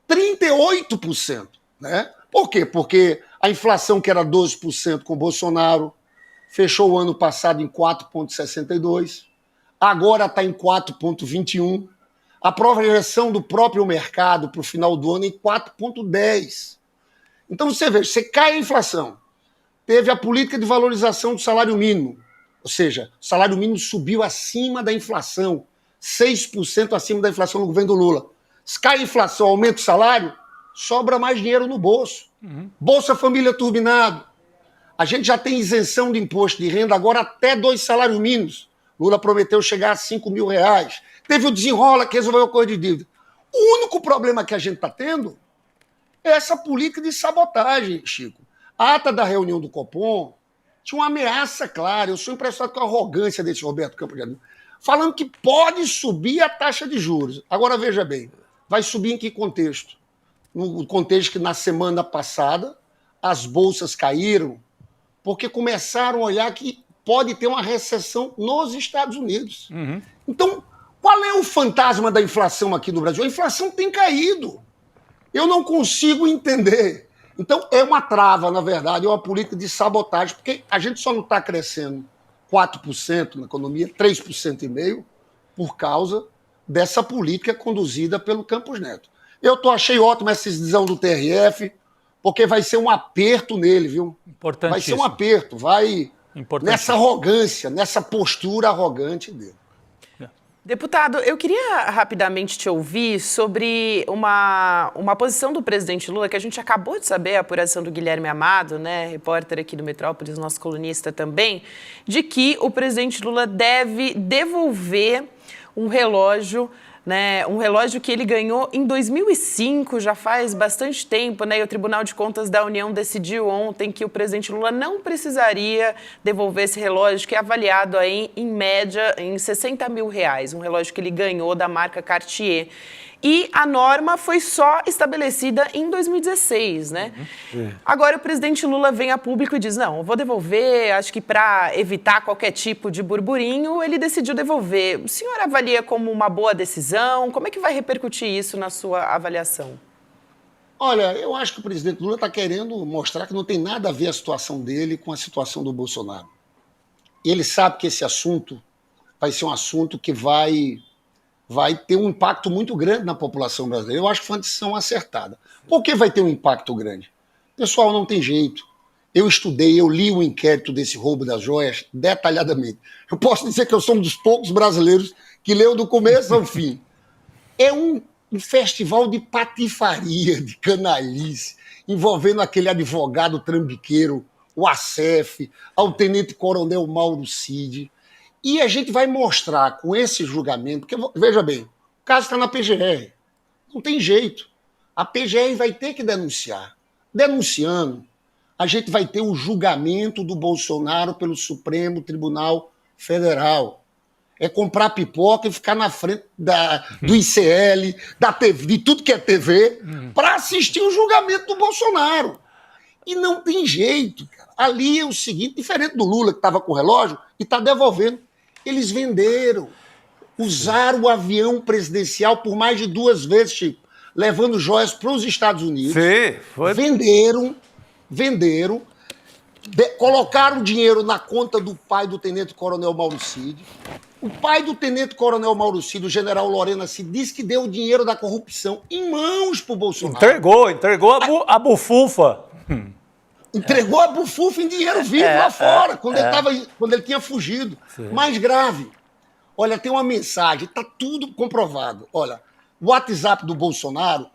38%. Né? Por quê? Porque a inflação, que era 12% com Bolsonaro, fechou o ano passado em 4,62%, agora está em 4,21%. A projeção do próprio mercado para o final do ano é em 4,10%. Então você vê, você cai a inflação, teve a política de valorização do salário mínimo, ou seja, o salário mínimo subiu acima da inflação, 6% acima da inflação no governo do Lula. Se cai a inflação, aumenta o salário, sobra mais dinheiro no bolso. Bolsa Família turbinado. A gente já tem isenção de imposto de renda agora até 2 salários mínimos. Lula prometeu chegar a R$5.000. Teve o desenrola que resolveu a coisa de dívida. O único problema que a gente está tendo é essa política de sabotagem, Chico. A ata da reunião do Copom tinha uma ameaça clara. Eu sou impressionado com a arrogância desse Roberto Campos Neto, falando que pode subir a taxa de juros. Agora, veja bem, vai subir em que contexto? No contexto que na semana passada as bolsas caíram porque começaram a olhar que pode ter uma recessão nos Estados Unidos. Então, qual é o fantasma da inflação aqui no Brasil? A inflação tem caído. Eu não consigo entender. Então, é uma trava, na verdade, é uma política de sabotagem, porque a gente só não está crescendo 4% na economia, 3,5% por causa dessa política conduzida pelo Campos Neto. Achei ótima essa decisão do TRF, porque vai ser um aperto nele, viu? Vai ser um aperto, vai nessa arrogância, nessa postura arrogante dele. Deputado, eu queria rapidamente te ouvir sobre uma posição do presidente Lula, que a gente acabou de saber, a apuração do Guilherme Amado, né, repórter aqui do Metrópolis, nosso colunista também, de que o presidente Lula deve devolver um relógio, né, um relógio que ele ganhou em 2005, já faz bastante tempo, né, e o Tribunal de Contas da União decidiu ontem que o presidente Lula não precisaria devolver esse relógio, que é avaliado aí, em média, em R$60 mil, um relógio que ele ganhou da marca Cartier. E a norma foi só estabelecida em 2016, né? Agora o presidente Lula vem a público e diz, não, eu vou devolver, acho que para evitar qualquer tipo de burburinho, ele decidiu devolver. O senhor avalia como uma boa decisão? Como é que vai repercutir isso na sua avaliação? Olha, eu acho que o presidente Lula está querendo mostrar que não tem nada a ver a situação dele com a situação do Bolsonaro. E ele sabe que esse assunto vai ser um assunto que vai ter um impacto muito grande na população brasileira. Eu acho que foi uma decisão acertada. Por que vai ter um impacto grande? Pessoal, não tem jeito. Eu estudei, eu li o inquérito desse roubo das joias detalhadamente. Eu posso dizer que eu sou um dos poucos brasileiros que leu do começo ao fim. É um festival de patifaria, de canalice, envolvendo aquele advogado trambiqueiro, o Acef, ao tenente-coronel Mauro Cid. E a gente vai mostrar com esse julgamento, porque, veja bem, o caso está na PGR, não tem jeito. A PGR vai ter que denunciar. Denunciando, a gente vai ter o julgamento do Bolsonaro pelo Supremo Tribunal Federal. É comprar pipoca e ficar na frente do ICL, da TV, de tudo que é TV, para assistir o julgamento do Bolsonaro. E não tem jeito, cara. Ali é o seguinte, diferente do Lula, que estava com o relógio e está devolvendo. Eles venderam, usaram o avião presidencial por mais de 2 vezes, Chico, levando joias para os Estados Unidos. Sim, foi. Venderam, colocaram dinheiro na conta do pai do tenente-coronel Mauro Cid. O pai do tenente-coronel Mauro Cid, o general Lorena Cid, disse que deu o dinheiro da corrupção em mãos para o Bolsonaro. Entregou a bufufa. Entregou a bufufa em dinheiro vivo lá fora, quando ele tinha fugido. Sim. Mais grave. Olha, tem uma mensagem, está tudo comprovado. Olha, o WhatsApp do Bolsonaro,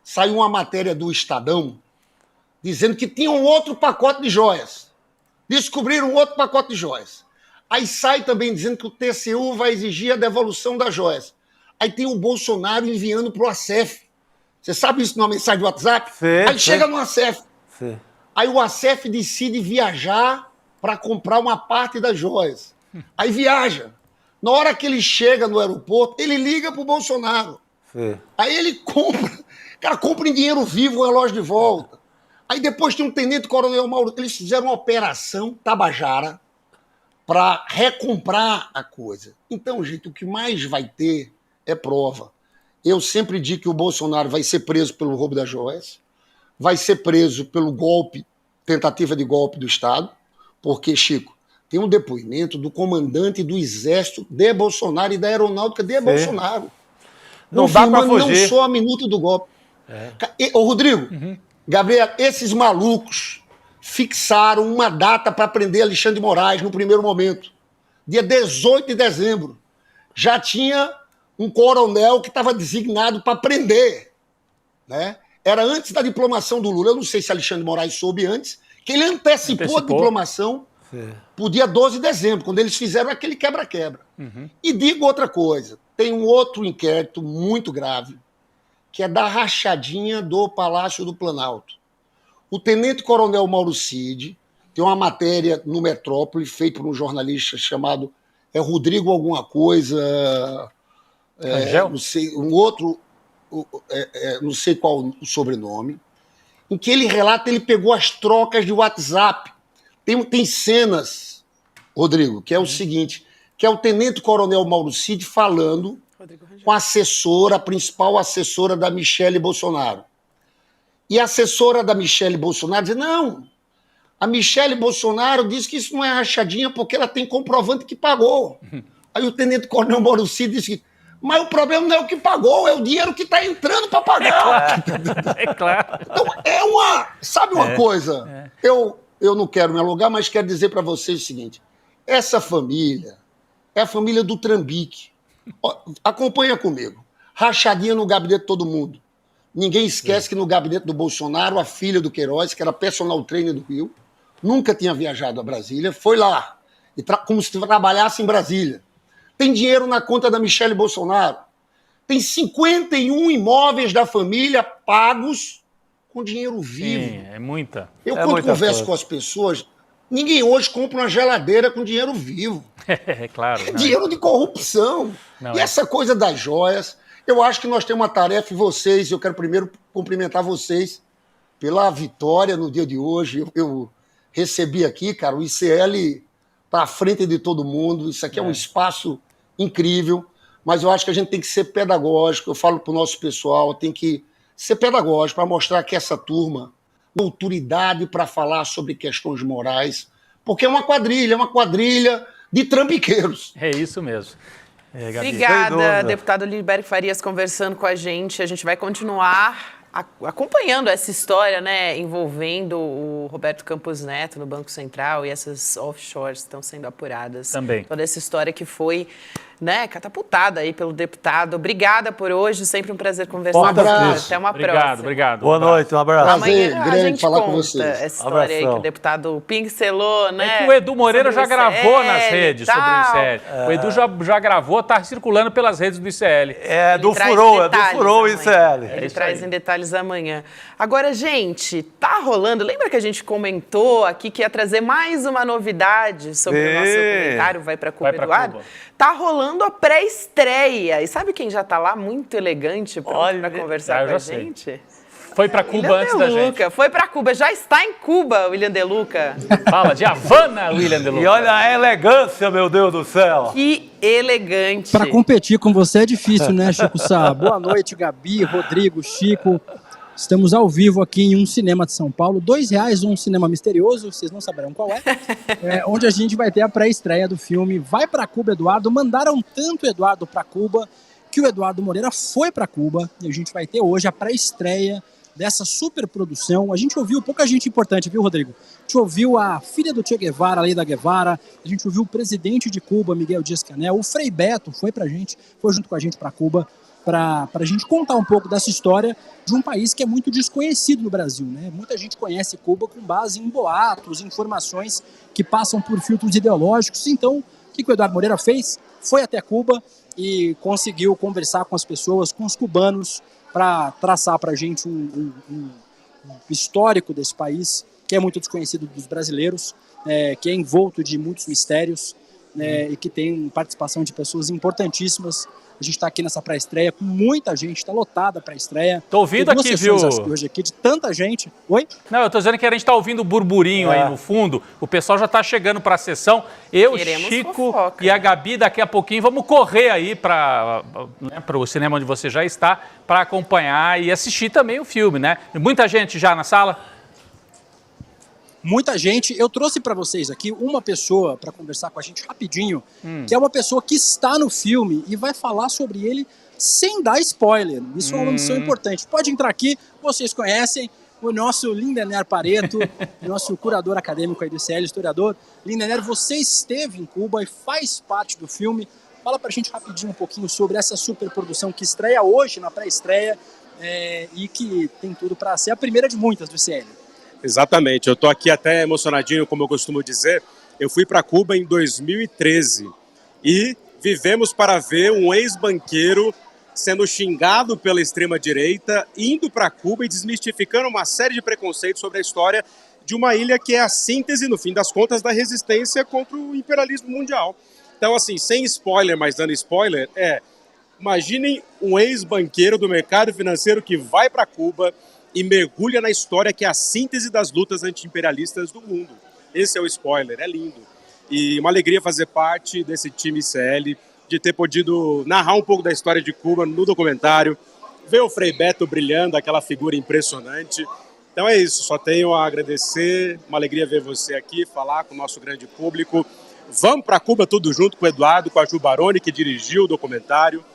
saiu uma matéria do Estadão dizendo que tinha um outro pacote de joias. Descobriram um outro pacote de joias. Aí sai também dizendo que o TCU vai exigir a devolução das joias. Aí tem o Bolsonaro enviando para o Acef. Você sabe isso numa mensagem do WhatsApp? Aí chega no Acef. Sim. Aí o Acef decide viajar para comprar uma parte das joias. Aí viaja. Na hora que ele chega no aeroporto, ele liga pro Bolsonaro. Sim. Aí ele compra, o cara compra em dinheiro vivo o relógio de volta. Aí depois tem um tenente-coronel Mauro, eles fizeram uma operação Tabajara para recomprar a coisa. Então, gente, o que mais vai ter é prova. Eu sempre digo que o Bolsonaro vai ser preso pelo roubo das joias, vai ser preso pelo golpe, tentativa de golpe do Estado, porque, Chico, tem um depoimento do comandante do Exército de Bolsonaro e da Aeronáutica de Bolsonaro. Não dá pra confirmando fugir. não só a minuta do golpe. Ô, Rodrigo, Gabriel, esses malucos fixaram uma data para prender Alexandre de Moraes no primeiro momento. Dia 18 de dezembro. Já tinha um coronel que estava designado para prender. Né? Era antes da diplomação do Lula. Eu não sei se Alexandre de Moraes soube antes, que ele antecipou a diplomação para o dia 12 de dezembro, quando eles fizeram aquele quebra-quebra. E digo outra coisa, tem um outro inquérito muito grave, que é da rachadinha do Palácio do Planalto. O tenente-coronel Mauro Cid tem uma matéria no Metrópole, feita por um jornalista chamado Rodrigo alguma coisa, não sei, um outro, não sei qual o sobrenome, em que ele relata, ele pegou as trocas de WhatsApp. Tem cenas, Rodrigo, que é o seguinte, que é o tenente-coronel Mauro Cid falando com a assessora, a principal assessora da Michele Bolsonaro. E a assessora da Michele Bolsonaro diz, não, a Michele Bolsonaro diz que isso não é rachadinha porque ela tem comprovante que pagou. Aí o tenente-coronel Mauro Cid disse, mas o problema não é o que pagou, é o dinheiro que está entrando para pagar. É claro. Então, sabe uma coisa? Eu não quero me alugar, mas quero dizer para vocês o seguinte, essa família é a família do Trambique. Acompanha comigo. Rachadinha no gabinete de todo mundo. Ninguém esquece que no gabinete do Bolsonaro, a filha do Queiroz, que era personal trainer do Rio, nunca tinha viajado a Brasília, foi lá, como se trabalhasse em Brasília. Tem dinheiro na conta da Michele Bolsonaro. Tem 51 imóveis da família pagos com dinheiro vivo. Sim, é muita. Quando converso com as pessoas, ninguém hoje compra uma geladeira com dinheiro vivo. É claro. É dinheiro de corrupção. Essa coisa das joias, eu acho que nós temos uma tarefa, e vocês, eu quero primeiro cumprimentar vocês pela vitória no dia de hoje. Eu recebi aqui, cara, o ICL está à frente de todo mundo, isso aqui é um espaço incrível, mas eu acho que a gente tem que ser pedagógico, eu falo para o nosso pessoal, tem que ser pedagógico para mostrar que essa turma tem autoridade para falar sobre questões morais, porque é uma quadrilha de trambiqueiros. É isso mesmo. Gabi. Obrigada, deputado Libério Farias, conversando com a gente. A gente vai continuar acompanhando essa história, né, envolvendo o Roberto Campos Neto no Banco Central e essas offshores que estão sendo apuradas. Também. Toda essa história que foi, né, catapultada aí pelo deputado. Obrigada por hoje, sempre um prazer conversar com você. Até uma próxima. Obrigado. Boa noite, um abraço. Amanhã a gente falar conta com vocês. essa história aí que o deputado pincelou, né? É que o Edu Moreira já gravou nas redes sobre o ICL. O Edu já gravou, tá circulando pelas redes do ICL. Do Furou ICL. Ele traz em detalhes amanhã. Agora, gente, tá rolando. Lembra que a gente comentou aqui que ia trazer mais uma novidade sobre o nosso documentário Vai Pra Cuba, Eduardo? Tá rolando a pré-estreia. E sabe quem já tá lá, muito elegante, pronto pra conversar com a gente? Foi pra Cuba antes da gente. Foi pra Cuba. Já está em Cuba, William De Luca. Fala de Havana, William De Luca. E olha a elegância, meu Deus do céu. Que elegante. Para competir com você é difícil, né, Chico Sá? Boa noite, Gabi, Rodrigo, Chico. Estamos ao vivo aqui em um cinema de São Paulo. R$2, um cinema misterioso, vocês não saberão qual é. Onde a gente vai ter a pré-estreia do filme Vai Pra Cuba, Eduardo. Mandaram tanto o Eduardo pra Cuba que o Eduardo Moreira foi pra Cuba. E a gente vai ter hoje a pré-estreia dessa superprodução. A gente ouviu pouca gente importante, viu, Rodrigo? A gente ouviu a filha do Che Guevara, Leida Guevara, a gente ouviu o presidente de Cuba, Miguel Díaz-Canel, o Frei Beto foi junto com a gente para Cuba, para a gente contar um pouco dessa história de um país que é muito desconhecido no Brasil, né? Muita gente conhece Cuba com base em boatos, informações que passam por filtros ideológicos. Então, o que o Eduardo Moreira fez? Foi até Cuba e conseguiu conversar com as pessoas, com os cubanos, para traçar para a gente um histórico desse país, que é muito desconhecido dos brasileiros, que é envolto de muitos mistérios. e que tem participação de pessoas importantíssimas. A gente está aqui nessa pré-estreia com muita gente, está lotada a pré-estreia. Tô ouvindo aqui, viu? Acho que hoje aqui de tanta gente. Oi? Não, eu tô dizendo que a gente tá ouvindo o burburinho aí no fundo. O pessoal já tá chegando para a sessão. Eu, Queremos Chico fofoca. e a Gabi, daqui a pouquinho, vamos correr aí para o cinema onde você já está, para acompanhar e assistir também o filme, né? Muita gente já na sala? Muita gente. Eu trouxe para vocês aqui uma pessoa para conversar com a gente rapidinho, que é uma pessoa que está no filme e vai falar sobre ele sem dar spoiler. Isso é uma missão importante. Pode entrar aqui, vocês conhecem o nosso Lindener Pareto, nosso curador acadêmico aí do ICL, historiador. Lindener, você esteve em Cuba e faz parte do filme. Fala pra gente rapidinho um pouquinho sobre essa superprodução que estreia hoje na pré-estreia e que tem tudo para ser a primeira de muitas do ICL. Exatamente, eu estou aqui até emocionadinho, como eu costumo dizer. Eu fui para Cuba em 2013 e vivemos para ver um ex-banqueiro sendo xingado pela extrema-direita, indo para Cuba e desmistificando uma série de preconceitos sobre a história de uma ilha que é a síntese, no fim das contas, da resistência contra o imperialismo mundial. Então, assim, sem spoiler, mas dando spoiler, imaginem um ex-banqueiro do mercado financeiro que vai para Cuba e mergulha na história que é a síntese das lutas anti-imperialistas do mundo. Esse é o spoiler, é lindo. E uma alegria fazer parte desse time ICL, de ter podido narrar um pouco da história de Cuba no documentário, ver o Frei Beto brilhando, aquela figura impressionante. Então é isso, só tenho a agradecer, uma alegria ver você aqui, falar com o nosso grande público. Vamos para Cuba tudo junto com o Eduardo, com a Ju Baroni, que dirigiu o documentário.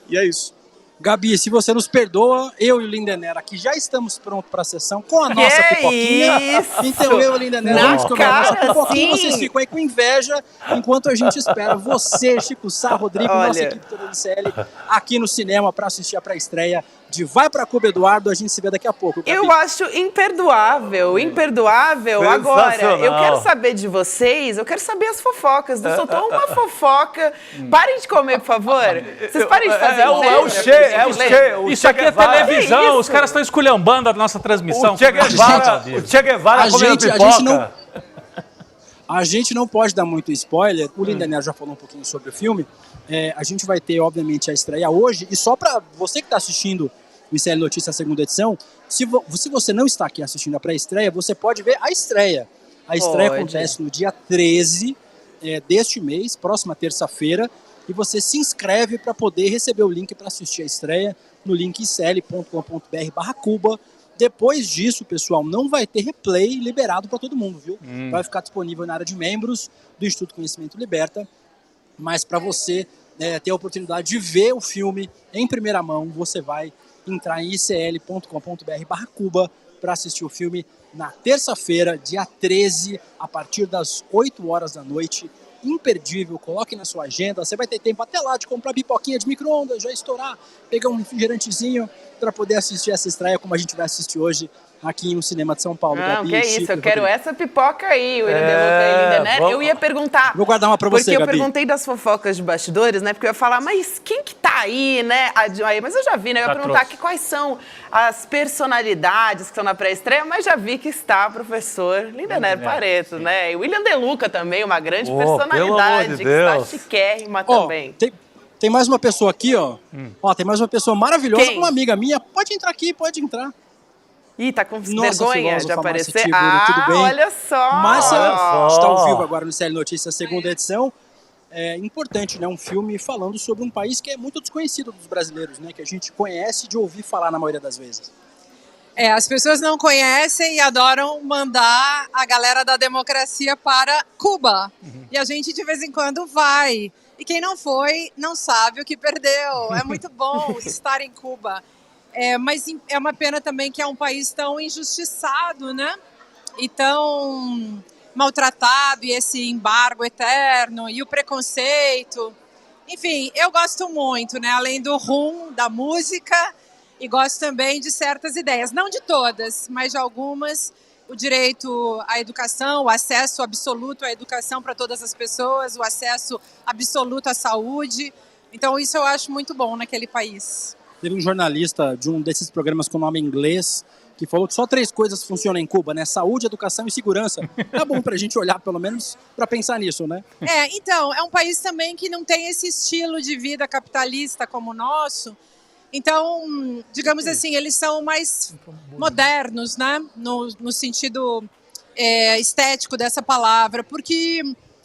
E é isso. Gabi, se você nos perdoa, eu e o Lindener aqui já estamos prontos para a sessão com a nossa pipoquinha. Isso? Então eu e o Lindener vamos comer a nossa pipoquinha. sim. Vocês ficam aí com inveja enquanto a gente espera você, Chico Sá, Rodrigo, nossa equipe toda do ICL aqui no cinema para assistir a pré-estreia de Vai Pra Cuba, Eduardo. A gente se vê daqui a pouco. Gabi. Eu acho imperdoável. Agora, eu quero saber de vocês, eu quero saber as fofocas. Soltou uma fofoca. Parem de comer, por favor. Vocês parem de fazer Isso aqui é televisão, os caras estão esculhambando a nossa transmissão. O Che Guevara comendo pipoca. A gente não pode dar muito spoiler. O Lindener já falou um pouquinho sobre o filme. A gente vai ter, obviamente, a estreia hoje. E só para você que está assistindo o ICL Notícias, a segunda edição, se você não está aqui assistindo a pré-estreia, você pode ver a estreia. A estreia acontece no dia 13 deste mês, próxima terça-feira. E você se inscreve para poder receber o link para assistir a estreia no link icl.com.br/Cuba. Depois disso, pessoal, não vai ter replay liberado para todo mundo, viu? Vai ficar disponível na área de membros do Instituto Conhecimento Liberta. Mas para você ter a oportunidade de ver o filme em primeira mão, você vai entrar em icl.com.br/Cuba para assistir o filme na terça-feira, dia 13, a partir das 8 horas da noite. Imperdível, coloque na sua agenda. Você vai ter tempo até lá de comprar pipoquinha de micro-ondas, já estourar, pegar um refrigerantezinho para poder assistir essa estreia como a gente vai assistir hoje aqui no Cinema de São Paulo. Não, Gabi, que é Chico, isso, eu quero essa pipoca aí, William Deluca. Eu ia perguntar... Vou guardar uma pra você, Porque eu Gabi. perguntei das fofocas de bastidores, né? Porque eu ia falar, mas quem que tá aí, né? Mas eu já vi, né? Eu ia perguntar quais são as personalidades que estão na pré-estreia, mas já vi que está o professor Lindener Pareto, né? E William Deluca também, uma grande personalidade, que está chiquérrima também. Tem mais uma pessoa aqui, ó. Tem mais uma pessoa maravilhosa, Quem? uma amiga minha. Pode entrar aqui, pode entrar. Ih, tá com Nossa, vergonha de filósofa aparecer? Márcia Tiburi, tudo bem? Olha só! Márcia está ao vivo agora no ICL Notícias, segunda edição. É importante, né? Um filme falando sobre um país que é muito desconhecido dos brasileiros, né? Que a gente conhece de ouvir falar na maioria das vezes. As pessoas não conhecem e adoram mandar a galera da democracia para Cuba. E a gente, de vez em quando, vai. E quem não foi, não sabe o que perdeu. É muito bom estar em Cuba. Mas é uma pena também que é um país tão injustiçado, né? E tão maltratado, e esse embargo eterno, e o preconceito. Enfim, eu gosto muito, né? Além do rum, da música, e gosto também de certas ideias. Não de todas, mas de algumas. O direito à educação, o acesso absoluto à educação para todas as pessoas, o acesso absoluto à saúde. Então, isso eu acho muito bom naquele país. Teve um jornalista de um desses programas com nome em inglês que falou que só 3 coisas funcionam em Cuba, né? Saúde, educação e segurança. Tá bom pra gente olhar, pelo menos, pra pensar nisso, né? Então, é um país também que não tem esse estilo de vida capitalista como o nosso. Então, digamos assim, eles são mais modernos, né? No sentido estético dessa palavra, porque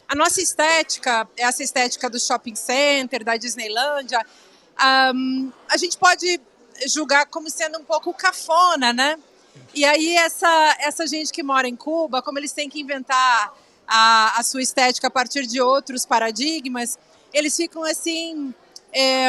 a nossa estética, essa estética do shopping center, da Disneylândia, a gente pode julgar como sendo um pouco cafona, né? E aí essa gente que mora em Cuba, como eles têm que inventar a sua estética a partir de outros paradigmas, eles ficam assim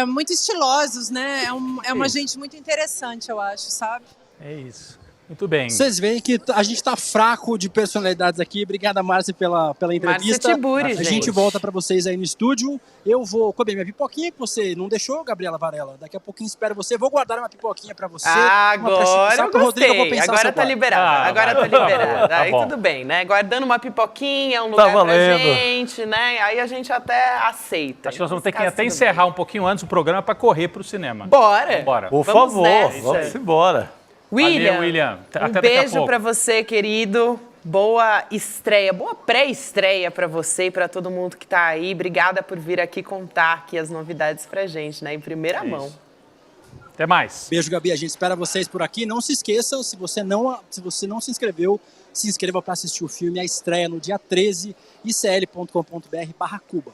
muito estilosos, né? É uma gente muito interessante, eu acho, sabe? É isso. Muito bem. Vocês veem que a gente tá fraco de personalidades aqui. Obrigada, Márcia, pela entrevista. Márcia Tiburi, a gente volta para vocês aí no estúdio. Eu vou comer minha pipoquinha que você não deixou, Gabriela Varela. Daqui a pouquinho espero você. Vou guardar uma pipoquinha para você. Agora eu gostei. Rodrigo, eu vou pensar agora tá liberado. Agora tá liberado. Tá aí bom. tudo bem, né? Guardando uma pipoquinha, um lugar pra gente, né? Aí a gente até aceita. Acho que nós vamos ter que até encerrar um pouquinho antes o programa para correr pro cinema. Bora. Bora. Por Vamos favor, nessa. vamos embora. William. Até Um daqui a beijo pouco. pra você, querido. Boa estreia, boa pré-estreia pra você e pra todo mundo que tá aí. Obrigada por vir aqui contar aqui as novidades pra gente, né? Em primeira mão. Até mais. Beijo, Gabi. A gente espera vocês por aqui. Não se esqueçam, se você não se inscreveu, se inscreva para assistir o filme. A estreia no dia 13, icl.com.br/Cuba.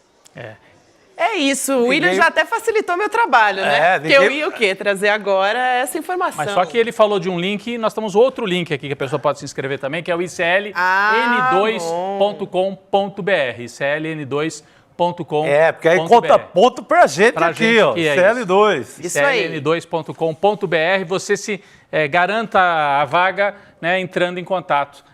É isso, o William já até facilitou meu trabalho, né? Porque eu ia o quê? Trazer agora essa informação. Mas só que ele falou de um link, nós temos outro link aqui que a pessoa pode se inscrever também, que é o icln2.com.br. icln2.com.br. Porque aí conta ponto pra gente aqui, ó. Que é CL2. icln2.com.br. Você se garanta a vaga, né, entrando em contato.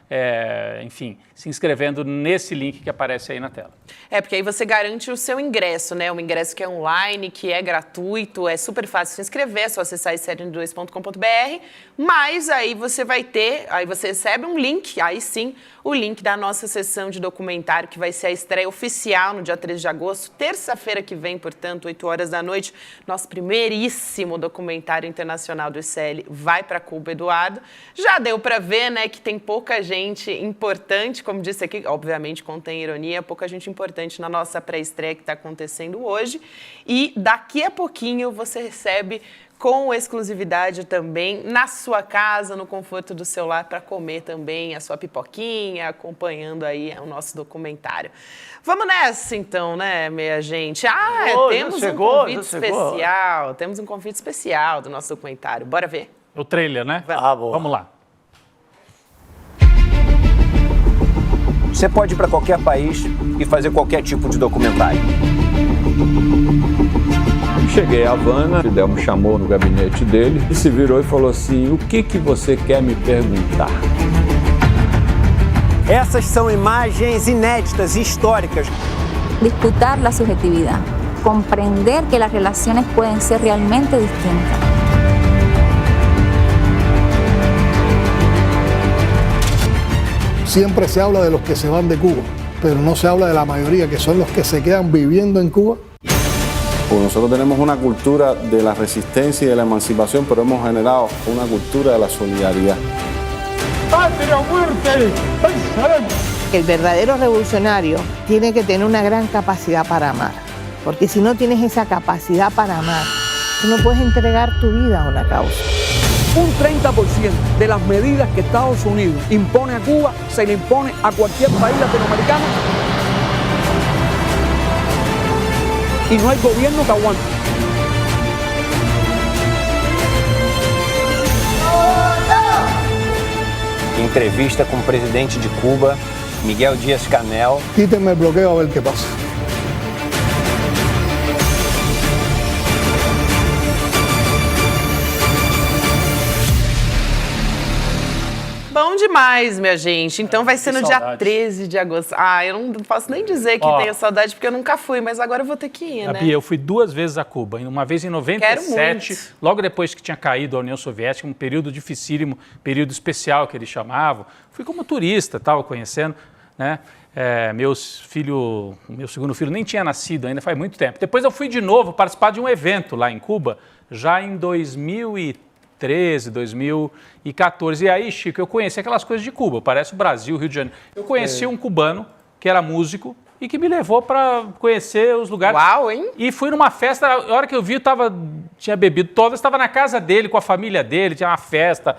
Enfim, se inscrevendo nesse link que aparece aí na tela. Porque aí você garante o seu ingresso, né? Um ingresso que é online, que é gratuito, é super fácil se inscrever, é só acessar icln2.com.br, mas aí você vai ter, aí você recebe um link, aí sim, o link da nossa sessão de documentário, que vai ser a estreia oficial no dia 13 de agosto, terça-feira que vem, portanto, 8 horas da noite, nosso primeiríssimo documentário internacional do ICL vai para Cuba, Eduardo. Já deu para ver, né, que tem pouca gente importante, como disse aqui, obviamente contém ironia, pouca gente importante na nossa pré-estreia que está acontecendo hoje. E daqui a pouquinho você recebe com exclusividade também na sua casa, no conforto do seu lar, para comer também a sua pipoquinha, acompanhando aí o nosso documentário. Vamos nessa então, né, minha gente? Temos um convite especial, temos um convite especial do nosso documentário. Bora ver? O trailer, né? Bom. Vamos lá. Você pode ir para qualquer país e fazer qualquer tipo de documentário. Cheguei a Havana, Fidel me chamou no gabinete dele e se virou e falou assim: o que você quer me perguntar? Essas são imagens inéditas e históricas. Disputar la subjetividad, comprender que las relaciones pueden ser realmente distintas. Siempre se habla de los que se van de Cuba, pero no se habla de la mayoría, que son los que se quedan viviendo en Cuba. Pues nosotros tenemos una cultura de la resistencia y de la emancipación, pero hemos generado una cultura de la solidaridad. ¡Patria o muerte! El verdadero revolucionario tiene que tener una gran capacidad para amar, porque si no tienes esa capacidad para amar, tú no puedes entregar tu vida a una causa. Un 30% de las medidas que Estados Unidos impone a Cuba se le impone a cualquier país latinoamericano y no hay gobierno que aguante. Entrevista com o presidente de Cuba, Miguel Díaz-Canel. Quítenme el bloqueo a ver qué pasa. Bom demais, minha gente. Então vai ser no dia 13 de agosto. Eu não posso nem dizer que tenho saudade, porque eu nunca fui, mas agora eu vou ter que ir, né? Gabi, eu fui 2 vezes a Cuba. Uma vez em 97, logo depois que tinha caído a União Soviética, um período dificílimo, período especial que eles chamavam. Fui como turista, tal, conhecendo. né? Meu segundo filho nem tinha nascido ainda, faz muito tempo. Depois eu fui de novo participar de um evento lá em Cuba, já em 2013, 2014. E aí, Chico, eu conheci aquelas coisas de Cuba, parece o Brasil, Rio de Janeiro. Eu conheci um cubano que era músico e que me levou para conhecer os lugares. Uau, hein? E fui numa festa, a hora que eu vi, tinha bebido todas, estava na casa dele, com a família dele, tinha uma festa,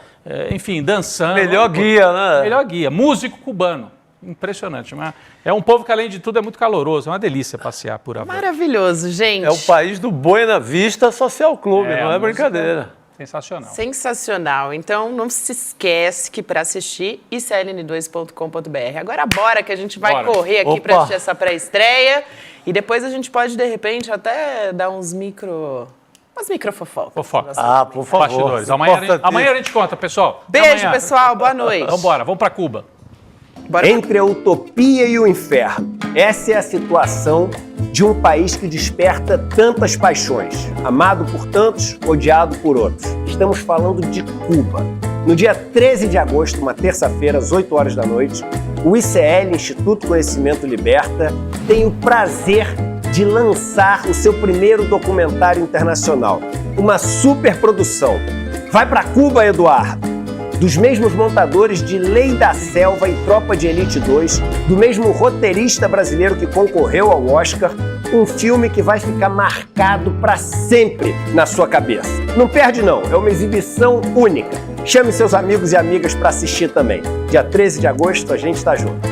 enfim, dançando. Melhor guia, né? Melhor guia, músico cubano. Impressionante. É um povo que, além de tudo, é muito caloroso. É uma delícia passear por Havana. Maravilhoso, gente. É o país do Buena Vista Social Club, não é brincadeira. Sensacional. Sensacional. Então, não se esquece que para assistir, icln2.com.br. Agora bora que a gente vai correr aqui para assistir essa pré-estreia. E depois a gente pode, de repente, até dar umas microfofocas. Fofocas. Por favor. Bastidores. Amanhã a gente conta, pessoal. Beijo, pessoal. Boa noite. Então bora, vamos para Cuba. Entre a utopia e o inferno. Essa é a situação de um país que desperta tantas paixões, amado por tantos, odiado por outros. Estamos falando de Cuba. No dia 13 de agosto, uma terça-feira, às 8 horas da noite, o ICL, Instituto Conhecimento Liberta, tem o prazer de lançar o seu primeiro documentário internacional. Uma superprodução. Vai para Cuba, Eduardo! Dos mesmos montadores de Lei da Selva e Tropa de Elite 2, do mesmo roteirista brasileiro que concorreu ao Oscar, um filme que vai ficar marcado para sempre na sua cabeça. Não perde não, é uma exibição única. Chame seus amigos e amigas para assistir também. Dia 13 de agosto a gente está junto.